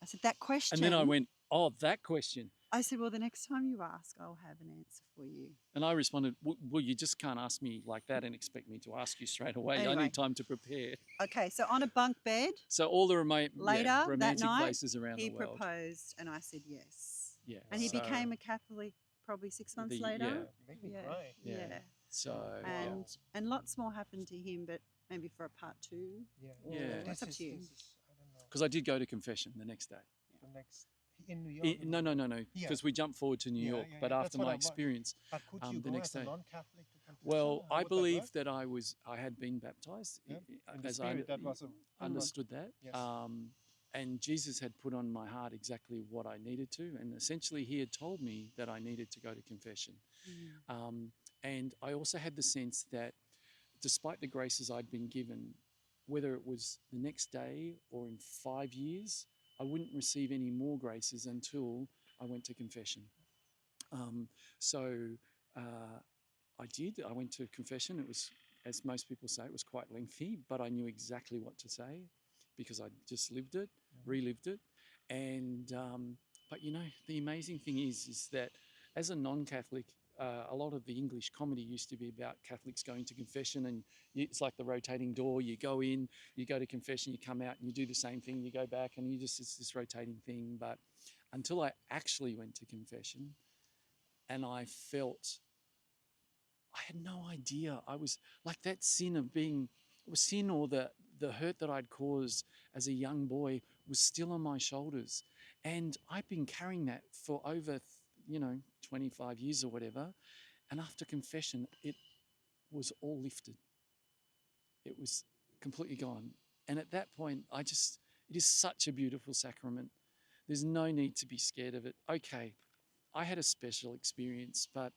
I said, that question. And then I went, oh, that question. I said, well, the next time you ask, I'll have an answer for you. And I responded, well, you just can't ask me like that and expect me to ask you straight away. Anyway. I need time to prepare. Okay, so on a bunk bed, So all the later romantic that night, places around he the world. proposed, and I said yes. Yeah. And he so- became a Catholic probably 6 months later. Yeah. You make me cry. Yeah. So And lots more happened to him, but maybe for a part 2. Yeah. Yeah. It's up to you. I don't know. because I did go to confession the next day. The next in New York. No, Yeah. because we jumped forward to New Yeah, York. yeah, But yeah, after that's what my I want. experience, But could you the go next as a day. non-Catholic to confession? Well, How I would that believe work? that I had been baptized, Yeah, in the as I spirit, that was understood that. Yes. And Jesus had put on my heart exactly what I needed to, and essentially He had told me that I needed to go to confession. And I also had the sense that, despite the graces I'd been given, whether it was the next day or in 5 years, I wouldn't receive any more graces until I went to confession. I did. I went to confession. It was, as most people say, it was quite lengthy, but I knew exactly what to say because I just lived it, relived it. And but the amazing thing is that as a non-Catholic, a lot of the English comedy used to be about Catholics going to confession, and it's like the rotating door. You go in, you go to confession, you come out, and you do the same thing. You go back, and it's this rotating thing. But until I actually went to confession, and I felt, I had no idea. I was like that sin of being, sin or the hurt that I'd caused as a young boy was still on my shoulders, and I'd been carrying that for over 25 years or whatever. And after confession, it was all lifted. It was completely gone. And at that point, it is such a beautiful sacrament. There's no need to be scared of it. Okay, I had a special experience, but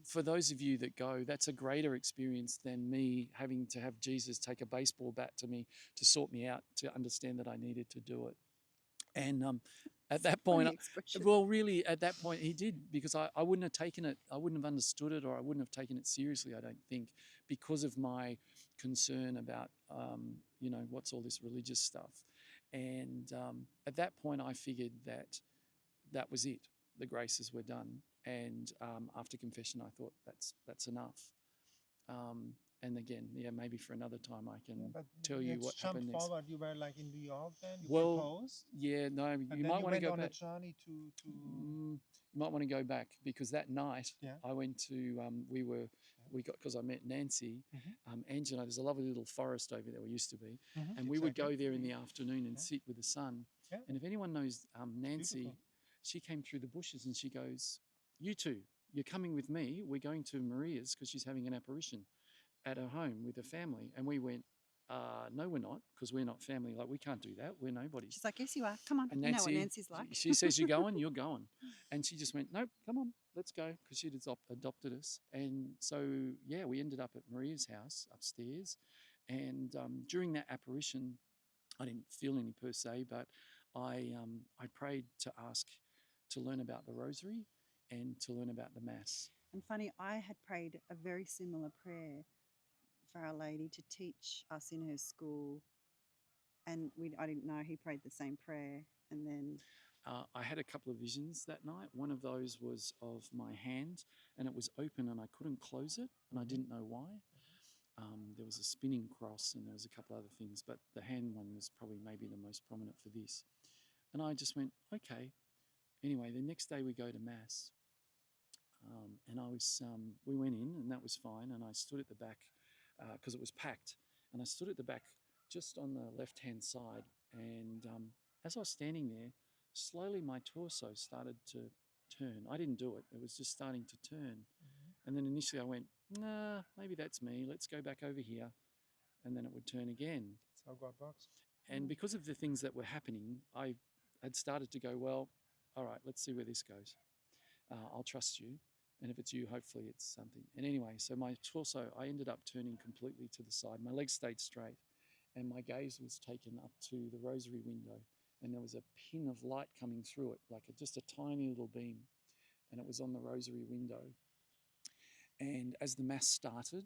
for those of you that go, that's a greater experience than me having to have Jesus take a baseball bat to me to sort me out, to understand that I needed to do it. And at that Funny point, expression. well, really, at that point, he did, because I wouldn't have taken it, I wouldn't have understood it, or I wouldn't have taken it seriously, I don't think, because of my concern about, what's all this religious stuff. And at that point, I figured that that was it. The graces were done. And after confession, I thought that's enough. And again, maybe for another time I can tell you what happened next. Forward. You were like in New York then. You Well, proposed. Yeah, no, And you then might you want to went go on back. a journey to. You might want to go back, because that night Yeah. I went to because I met Nancy, Angeline. There's a lovely little forest over there, we used to be, and we would go there in the afternoon and sit with the sun. Yeah. And if anyone knows Nancy, beautiful. she came through the bushes and she goes, "You two, you're coming with me. We're going to Maria's because she's having an apparition at her home with her family." And we went, "No, we're not, because we're not family. Like, we can't do that. We're nobodies." She's like, yes, you are. Come on. And You know what Nancy, Nancy's like. she says, "You're going, you're going." And she just went, "Nope, come on, let's go," because she'd adopted us. And so, yeah, we ended up at Maria's house upstairs. And during that apparition, I didn't feel any per se, but I prayed to ask to learn about the Rosary and to learn about the Mass. And funny, I had prayed a very similar prayer for Our Lady to teach us in her school, and I didn't know he prayed the same prayer. And then I had a couple of visions that night. One of those was of my hand, and it was open and I couldn't close it, and I didn't know why. There was a spinning cross and there was a couple other things, but the hand one was probably maybe the most prominent for this. And I just went, okay. Anyway, the next day we go to Mass, and we went in and that was fine, and I stood at the back because it was packed, and I stood at the back just on the left-hand side, and as I was standing there, slowly my torso started to turn. I didn't do it. It was just starting to turn. And then initially I went, nah, maybe that's me. Let's go back over here. And then it would turn again. That's how God works. And because of the things that were happening, I had started to go, well, all right, let's see where this goes. I'll trust you. And if it's you, hopefully it's something. And anyway, so my torso, I ended up turning completely to the side. My legs stayed straight. And my gaze was taken up to the rosary window. And there was a pin of light coming through it, like just a tiny little beam. And it was on the rosary window. And as the Mass started,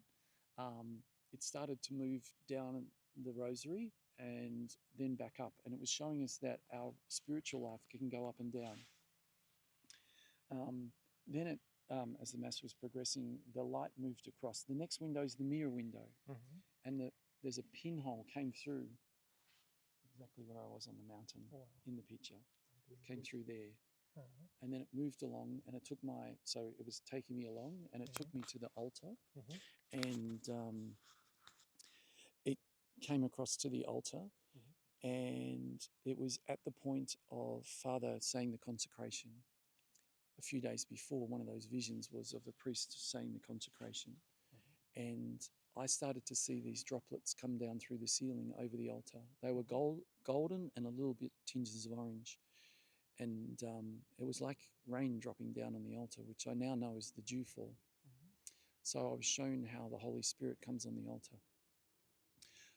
it started to move down the rosary and then back up. And it was showing us that our spiritual life can go up and down. Then as the Mass was progressing, the light moved across. The next window is the mirror window. And there's a pinhole came through exactly where I was on the mountain in the picture. Came through there. And then it moved along, and it took so it was taking me along, and it took me to the altar, and it came across to the altar, and it was at the point of Father saying the consecration. A few days before, one of those visions was of the priest saying the consecration, and I started to see these droplets come down through the ceiling over the altar. They were golden and a little bit tinges of orange. And it was like rain dropping down on the altar, which I now know is the dewfall. So I was shown how the Holy Spirit comes on the altar.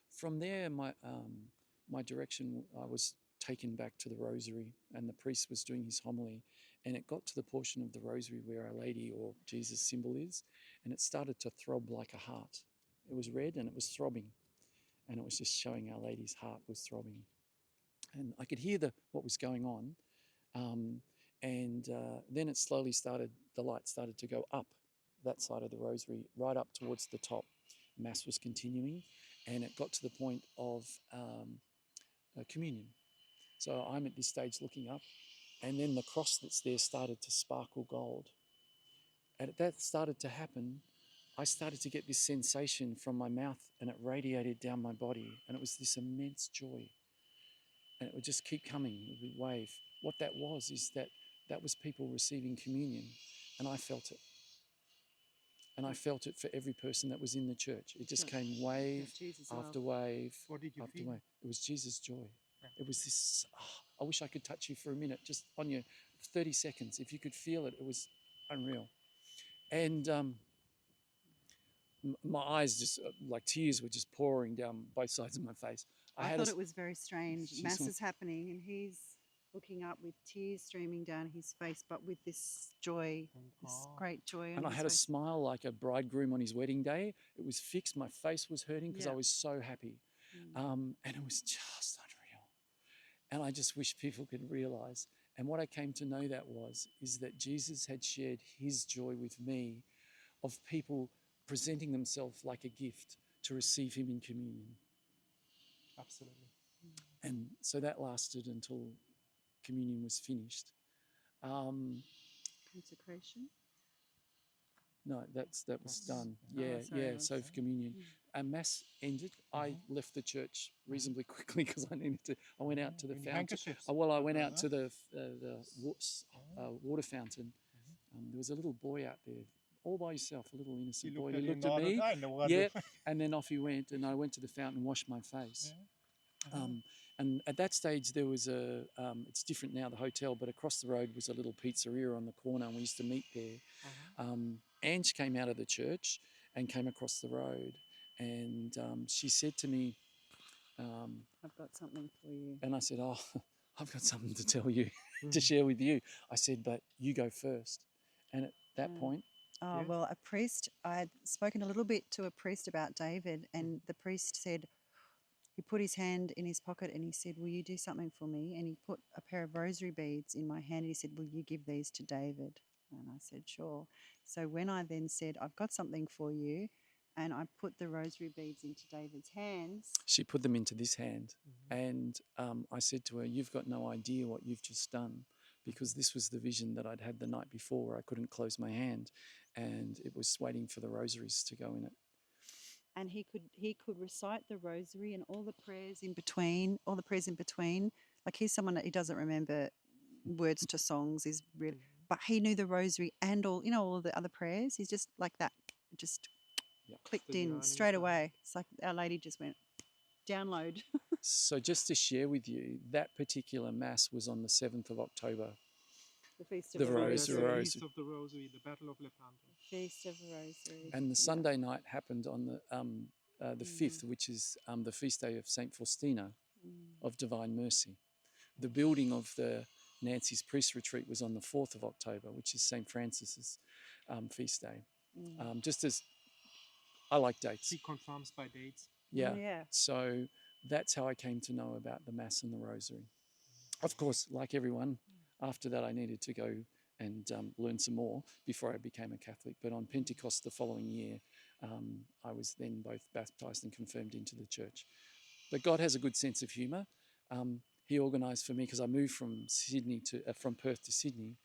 From there, my direction, I was taken back to the Rosary, and the priest was doing his homily, and it got to the portion of the Rosary where Our Lady or Jesus' symbol is, and it started to throb like a heart. It was red and it was throbbing, and it was just showing Our Lady's heart was throbbing. And I could hear what was going on. Then it slowly the light started to go up that side of the Rosary, right up towards the top. Mass was continuing, and it got to the point of communion. So I'm at this stage looking up, and then the cross that's there started to sparkle gold. And that started to happen. I started to get this sensation from my mouth, and it radiated down my body, and it was this immense joy. And it would just keep coming, it would wave. What that was is that was people receiving communion, and I felt it. And I felt it for every person that was in the church. It just came wave after wave after wave. It was Jesus' joy. It was this, I wish I could touch you for a minute, just on your 30 seconds. If you could feel it, it was unreal. And my eyes just, like tears were just pouring down both sides of my face. I thought it was very strange. Mass is happening, and he's looking up with tears streaming down his face, but with this joy, this great joy on And I his had a face. smile like a bridegroom on his wedding day. It was fixed. My face was hurting because I Yeah. was so happy. And it was just unreal. And I just wish people could realize. And what I came to know is that Jesus had shared his joy with me of people presenting themselves like a gift to receive him in communion. Absolutely. And so that lasted until communion was finished. Consecration. No, that was done. Oh, sorry, So for communion, mass ended. I left the church reasonably quickly because I needed to. I went out to the Bring fountain. handkerchiefs. Well, I went Okay, out to the water fountain. There was a little boy out there, all by himself, a little innocent boy. He looked at me, I know what yeah, and then off he went. And I went to the fountain and washed my face. And at that stage, there was it's different now, the hotel, but across the road was a little pizzeria on the corner, and we used to meet there. Ange came out of the church and came across the road, and she said to me, I've got something for you. and I said, oh, I've got something to tell you, to share with you. I said, but you go first. And at that point, Oh, well, a priest, I had spoken a little bit to a priest about David, and the priest said, he put his hand in his pocket and he said, will you do something for me? And he put a pair of rosary beads in my hand and he said, will you give these to David? And I said, sure. So when I then said, I've got something for you, and I put the rosary beads into David's hands. She put them into this hand. And I said to her, you've got no idea what you've just done, because this was the vision that I'd had the night before where I couldn't close my hand and it was waiting for the rosaries to go in it. And he could recite the rosary and all the prayers in between. Like, he's someone that he doesn't remember words to songs, is really, but he knew the rosary and all the other prayers. He's just like that, just clicked in straight away. It's like Our Lady just went download. So just to share with you, that particular mass was on the 7th of October. The Feast of The the Rosary. Rosary. Feast of the Rosary, the Battle of Lepanto. Feast of the Rosary. And the Sunday night happened on the 5th, which is the feast day of Saint Faustina of Divine Mercy. The building of the Nancy's Priest Retreat was on the 4th of October, which is Saint Francis's feast day. Just as I like dates. She confirms by dates. Yeah. Yeah. So that's how I came to know about the Mass and the Rosary. Of course, like everyone, after that I needed to go and learn some more before I became a Catholic. But on Pentecost the following year, I was then both baptised and confirmed into the church. But God has a good sense of humour. He organised for me, because I moved from Perth to Sydney,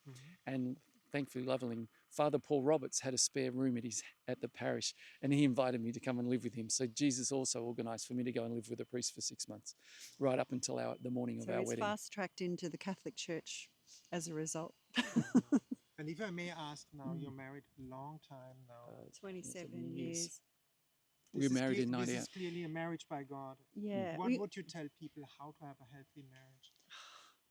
and thankfully, lovingly, Father Paul Roberts had a spare room at the parish, and he invited me to come and live with him. So Jesus also organised for me to go and live with a priest for 6 months, right up until the morning of our he's wedding. fast-tracked into the Catholic Church as a result. And if I may ask now, you're married a long time now. 27 years. We were married in This 98. is clearly a marriage by God. Yeah. What would you tell people how to have a healthy marriage?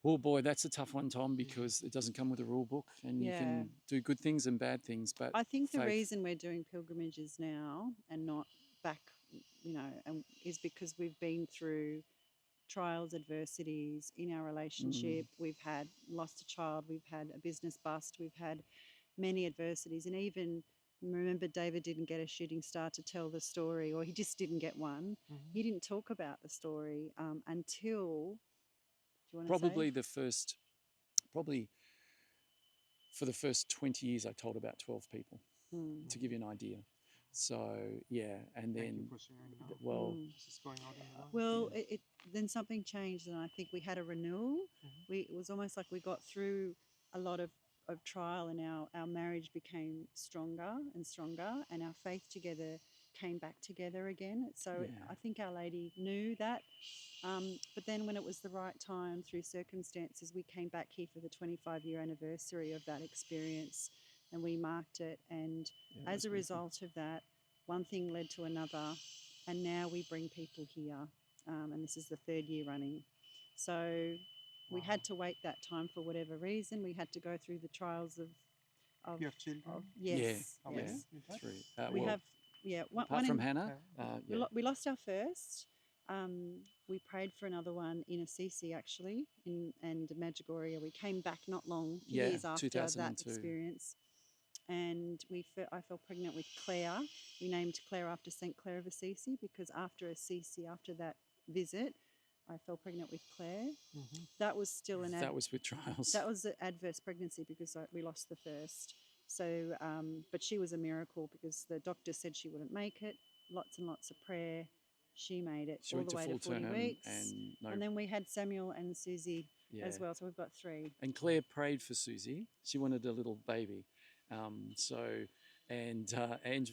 Oh boy, that's a tough one, Tom, because it doesn't come with a rule book, and you can do good things and bad things. But I think the faith. reason we're doing pilgrimages now and not back, is because we've been through trials, adversities in our relationship. We've had lost a child, we've had a business bust, we've had many adversities, and even remember David didn't get a shooting star to tell the story, or he just didn't get one. He didn't talk about the story until. Do you want to say? Probably for the first 20 years, I told about 12 people, to give you an idea. So, yeah, and then... Thank you for sharing now. Well... This is going out in the world. Well, then something changed, and I think we had a renewal. It was almost like we got through a lot of trial, and our marriage became stronger and stronger, and our faith together came back together again. So I think Our Lady knew that. But then when it was the right time, through circumstances, we came back here for the 25-year anniversary of that experience, and we marked it. And as a result of that, one thing led to another, and now we bring people here. And this is the 3rd year running. So we had to wait that time for whatever reason. We had to go through the trials of You have children? yes. How Yes. many? 3. We have, apart one from in, Hannah, we lost our first, We prayed for another one in Assisi, actually, and Medjugorje. We came back not long, Yeah, years after that 2002. experience, and I fell pregnant with Claire. We named Claire after St. Clare of Assisi because after Assisi, after that visit, I fell pregnant with Claire. That was still That was with trials. that was an adverse pregnancy because we lost the first. So, but she was a miracle because the doctor said she wouldn't make it. Lots and lots of prayer. She made it She all went the to way full to 40 term weeks. and then we had Samuel and Susie as Yeah. well. So we've got 3. And Claire prayed for Susie. She wanted a little baby. Ange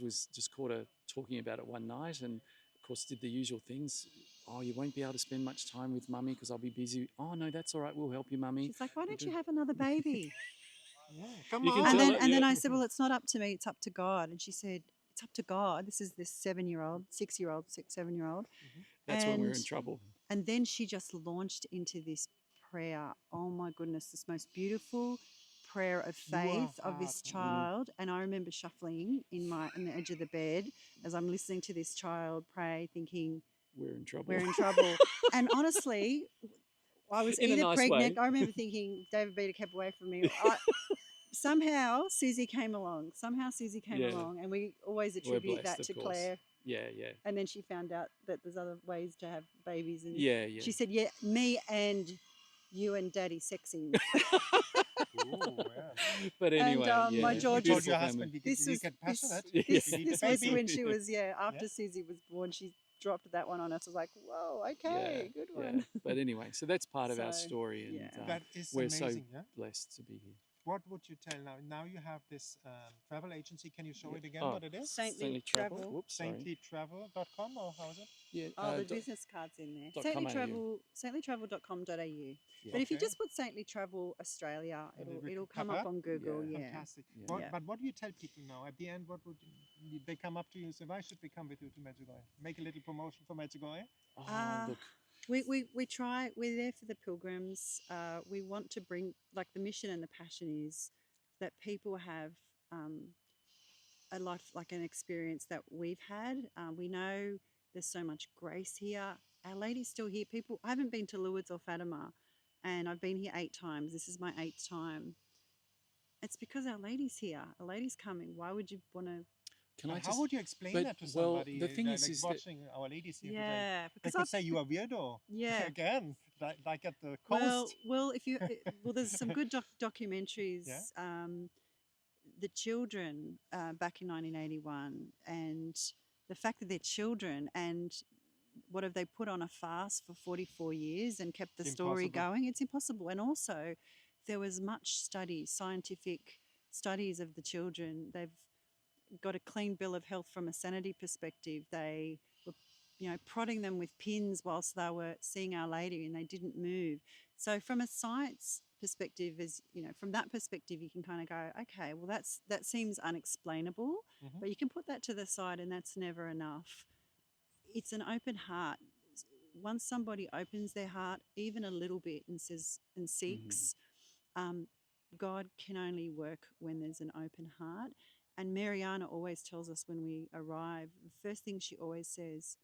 was just caught her talking about it one night and, of course, did the usual things. Oh, you won't be able to spend much time with Mummy because I'll be busy. Oh, no, that's all right. We'll help you, Mummy. She's like, why don't you have another baby? Come You can on. tell And then I said, well, it's not up to me. It's up to God. And she said, it's up to God. This is this 7-year-old, 6-year-old, 7-year-old. That's when we were in trouble. And then she just launched into this prayer. Oh my goodness, this most beautiful prayer of faith of this child. And I remember shuffling in the edge of the bed as I'm listening to this child pray, thinking, We're in trouble. we're in trouble. And honestly, I was In a either nice pregnant. way. I remember thinking, David Beater kept away from me. Somehow Susie came along. Yeah. And we always We're attribute blessed, that of to course. Claire. Yeah, yeah. And then she found out that there's other ways to have babies. And Yeah, yeah. she said, yeah, me and you and Daddy sexing. But anyway, And, yeah. my it's a George- beautiful your family. husband, you This was get this, passionate. this, You need a this was baby. when she was after Susie was born. She dropped that one on us. I was like, whoa, okay, good one. Yeah. But anyway, so that's part of our So, story, and yeah. That is we're amazing, so yeah? blessed to be here. What would you tell now? Now you have this travel agency. Can you show it again Oh, what it is? Saintly Travel. Whoops, sorry. Saintlytravel.com or how is it? Yeah. Oh, the business card's in there. .com.au. saintlytravel.com.au. But if you just put Saintly Travel Australia, it'll come up on Google. Yeah. Fantastic. Yeah. But what do you tell people now? At the end, what would they come up to you and say, why should we come with you to Medjugorje? Make a little promotion for Medjugorje? Oh, look. We try. We're there for the pilgrims. We want to bring, like, the mission and the passion is that people have a life, like an experience that we've had. We know there's so much grace here. Our Lady's still here. I haven't been to Lourdes or Fatima, and I've been here 8 times. This is my 8th time. It's because Our Lady's here. Our Lady's coming. Why would you want to? How would you explain that to somebody? The thing is that watching Our Lady's here today? Yeah, They because could say you are weirdo. Yeah. Again, like at the coast. Well, there's some good documentaries. Yeah. The children back in 1981, and the fact that they're children, and what have they put on a fast for 44 years and kept the story going? It's impossible. And also, there was much scientific studies of the children. They've got a clean bill of health from a sanity perspective. They were, prodding them with pins whilst they were seeing Our Lady, and they didn't move. So from a science perspective, from that perspective, you can kind of go, okay, well, that seems unexplainable, but you can put that to the side, and that's never enough. It's an open heart. Once somebody opens their heart even a little bit and says and seeks, God can only work when there's an open heart. And Mariana always tells us when we arrive, the first thing she always says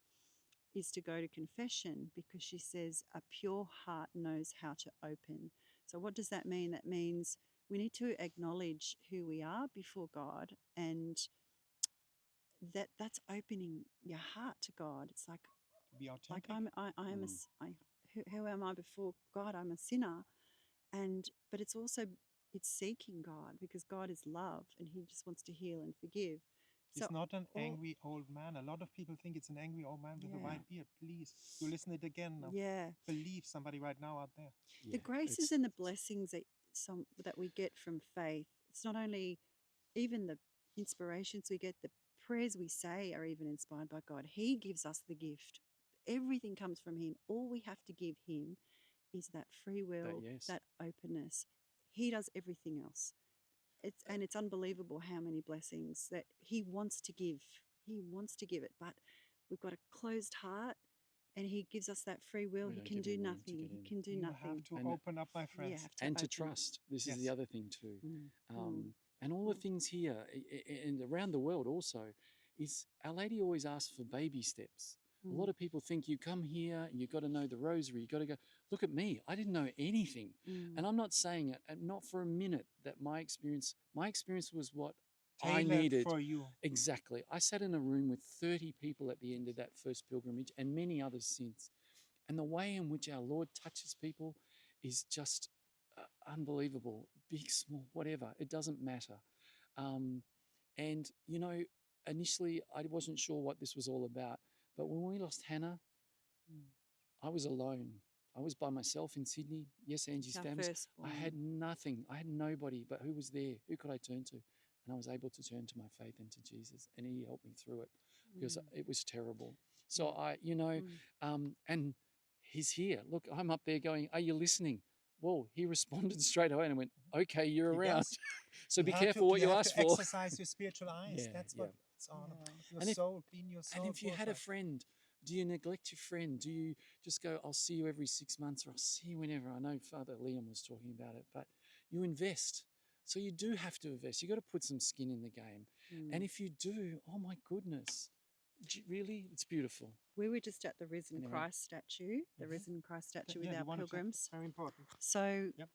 is to go to confession, because she says a pure heart knows how to open. So what does that mean? That means we need to acknowledge who we are before God, and that's opening your heart to God. It's like, Be authentic. who am I before God? I'm a sinner, but it's also seeking God, because God is love and He just wants to heal and forgive. He's not an angry old man. A lot of people think it's an angry old man with a white beard. Please, you listen it again now. Yeah. Believe somebody right now out there. The graces and the blessings that we get from faith. It's not only even the inspirations we get, the prayers we say are even inspired by God. He gives us the gift. Everything comes from Him. All we have to give Him is that free will, that openness. He does everything else. It's unbelievable how many blessings that He wants to give. He wants to give it, but we've got a closed heart, and He gives us that free will. He can do nothing. He can do nothing. You have to open up, my friends. To trust. This is the other thing too. And all the things here and around the world also is Our Lady always asks for baby steps. A lot of people think you come here and you've got to know the Rosary. You've got to go, look at me. I didn't know anything. And I'm not saying it, and not for a minute, that my experience was what I Tailored needed. for you. Exactly. I sat in a room with 30 people at the end of that first pilgrimage and many others since. And the way in which our Lord touches people is just unbelievable. Big, small, whatever. It doesn't matter. And, you know, initially I wasn't sure what this was all about. But when we lost Hannah, I was alone. I was by myself in Sydney. Yes, Angie's Our family. firstborn. I had nothing. I had nobody. But who was there? Who could I turn to? And I was able to turn to my faith and to Jesus. And he helped me through it because it was terrible. So and he's here. Look, I'm up there going, are you listening? Well, he responded straight away and went, okay, you're He around. does. So be have careful to, what you have ask to for. Exercise your spiritual eyes. Yeah, That's yeah. what it's all about. Your And if- soul, clean your soul. And if you had a forth. friend, do you neglect your friend? Do you just go, I'll see you every 6 months, or I'll see you whenever? I know Father Liam was talking about it, but you invest. So you do have to invest. You've got to put some skin in the game. And if you do, oh my goodness, really, it's beautiful. We were just at the Risen Anyway. Christ statue, the Mhm. Risen Christ statue Yeah, with you our wanna check. pilgrims. Very important. So Yep.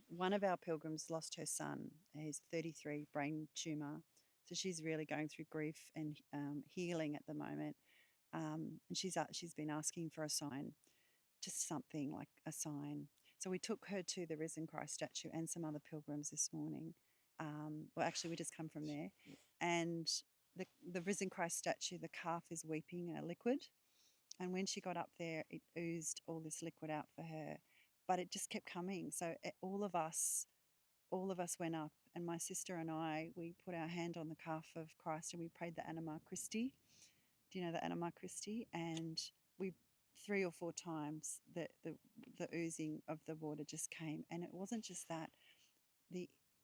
one of our pilgrims lost her son. He's 33, brain tumor. So she's really going through grief and healing at the moment. And she's been asking for a sign, just something like a sign. So we took her to the Risen Christ statue and some other pilgrims this morning. Well, actually, we just come from there. And the Risen Christ statue, the calf is weeping a liquid. And when she got up there, it oozed all this liquid out for her. But it just kept coming. So all of us went up, and my sister and I, we put our hand on the calf of Christ and we prayed the Anima Christi. Do you know the Anima Christi? And we 3 or 4 times the oozing of the water just came. And it wasn't just that.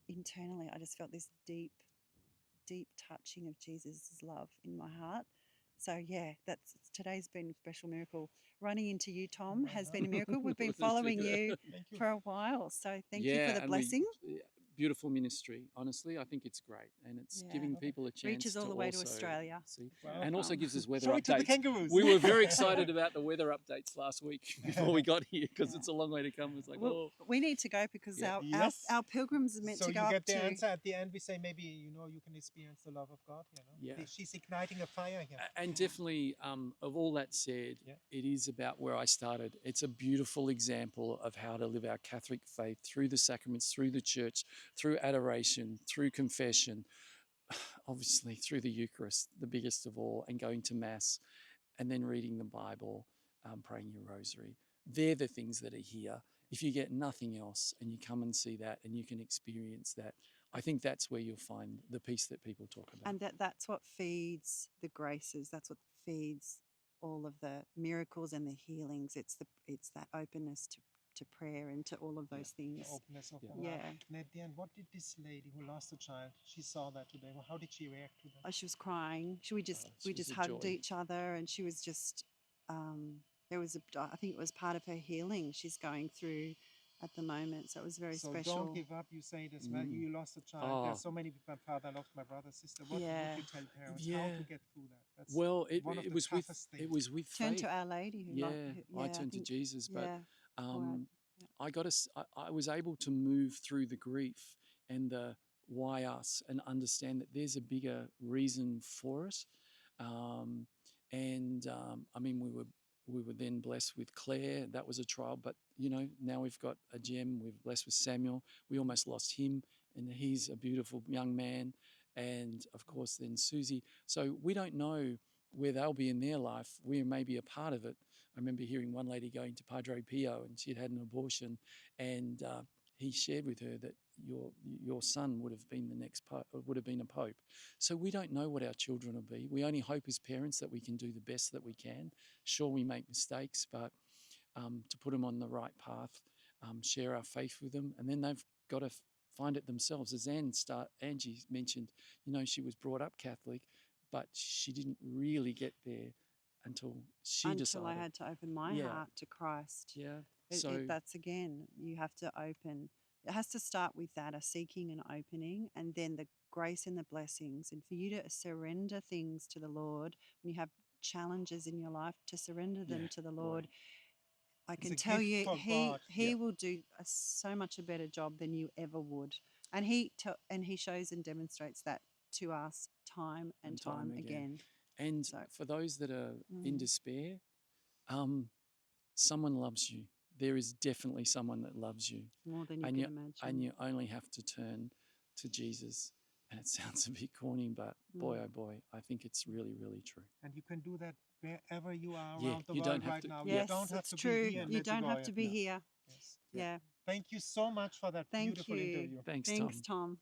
Internally, I just felt this deep touching of Jesus' love in my heart. So yeah, today's been a special miracle. Running into you, Tom, has been a miracle. We've been following you Thank you. for a while. So thank you for the and blessing. Beautiful ministry. Honestly, I think it's great. And it's Yeah. giving people a chance Reaches all to the way to also Australia. see. Wow. And also gives us weather Show it to the updates. kangaroos. We were very excited about the weather updates last week before we got here because Yeah. it's a long way to come. It's like, Well, we need to go because Yeah. Yes. our pilgrims are meant So to you go get up the to. answer at the end. We say maybe you can experience the love of God. Yeah. She's igniting a fire here. And definitely, of all that said, Yeah. it is about where I started. It's a beautiful example of how to live our Catholic faith through the sacraments, through the church, through adoration, through confession, obviously through the Eucharist, the biggest of all, and going to Mass, and then reading the Bible, praying your Rosary. They're the things that are here. If you get nothing else and you come and see that and you can experience that, I think that's where you'll find the peace that people talk about. And that's what feeds the graces. That's what feeds all of the miracles and the healings. It's that openness to prayer and to all of those The things. openness of Yeah. the heart. Yeah. And at the end, what did this lady who lost a child? She saw that today. Well, how did she react to that? Oh, she was crying. We she was just a hugged joy. each other, and she was just. I think it was part of her healing she's going through at the moment. So it was very So special. don't give up. You say it as well. Mm. You lost a child. Oh. There's so many people. My father lost my brother, sister. What Yeah. would you tell parents? Yeah. How to get through that? That's Well, it one of the was with toughest it things. was with Turn faith. to Our Lady. Who I turned to think- Jesus, but Yeah. um, Yeah. I was able to move through the grief and the why us and understand that there's a bigger reason for it. I mean, we were then blessed with Claire. That was a trial, but now we've got a gem. We're blessed with Samuel. We almost lost him, and he's a beautiful young man. And of course, then Susie. So we don't know where they'll be in their life. We may be a part of it. I remember hearing one lady going to Padre Pio, and she'd had an abortion, and he shared with her that your son would have been the next would have been a pope. So we don't know what our children will be. We only hope as parents that we can do the best that we can. Sure, we make mistakes, but to put them on the right path, share our faith with them, and then they've got to find it themselves. As Angie mentioned, she was brought up Catholic, but she didn't really get there until she decided. I had to open my Yeah. heart to Christ. Yeah. That's again, you have to open. It has to start with that, a seeking and opening, and then the grace and the blessings. And for you to surrender things to the Lord, when you have challenges in your life, to surrender them Yeah, to the boy. Lord, I It's can a tell gift you for he God. he Yeah. will do so much a better job than you ever would, and he shows and demonstrates that to us time and time again. And So, for those that are in mm, despair, someone loves you. There is definitely someone that loves you, more than you and can you imagine. only have to turn to Jesus. And it sounds a bit corny, but boy, oh boy, I think it's really, really true. And you can do that wherever you are Yeah, around the you world don't have right to. now. Yep. You don't Yes, have it's to true. be here in You don't have Medjugorje. to be No. here. Yes. Yeah. Thank you so much for that Thank beautiful you. interview. Thanks, Thanks, Tom. Tom.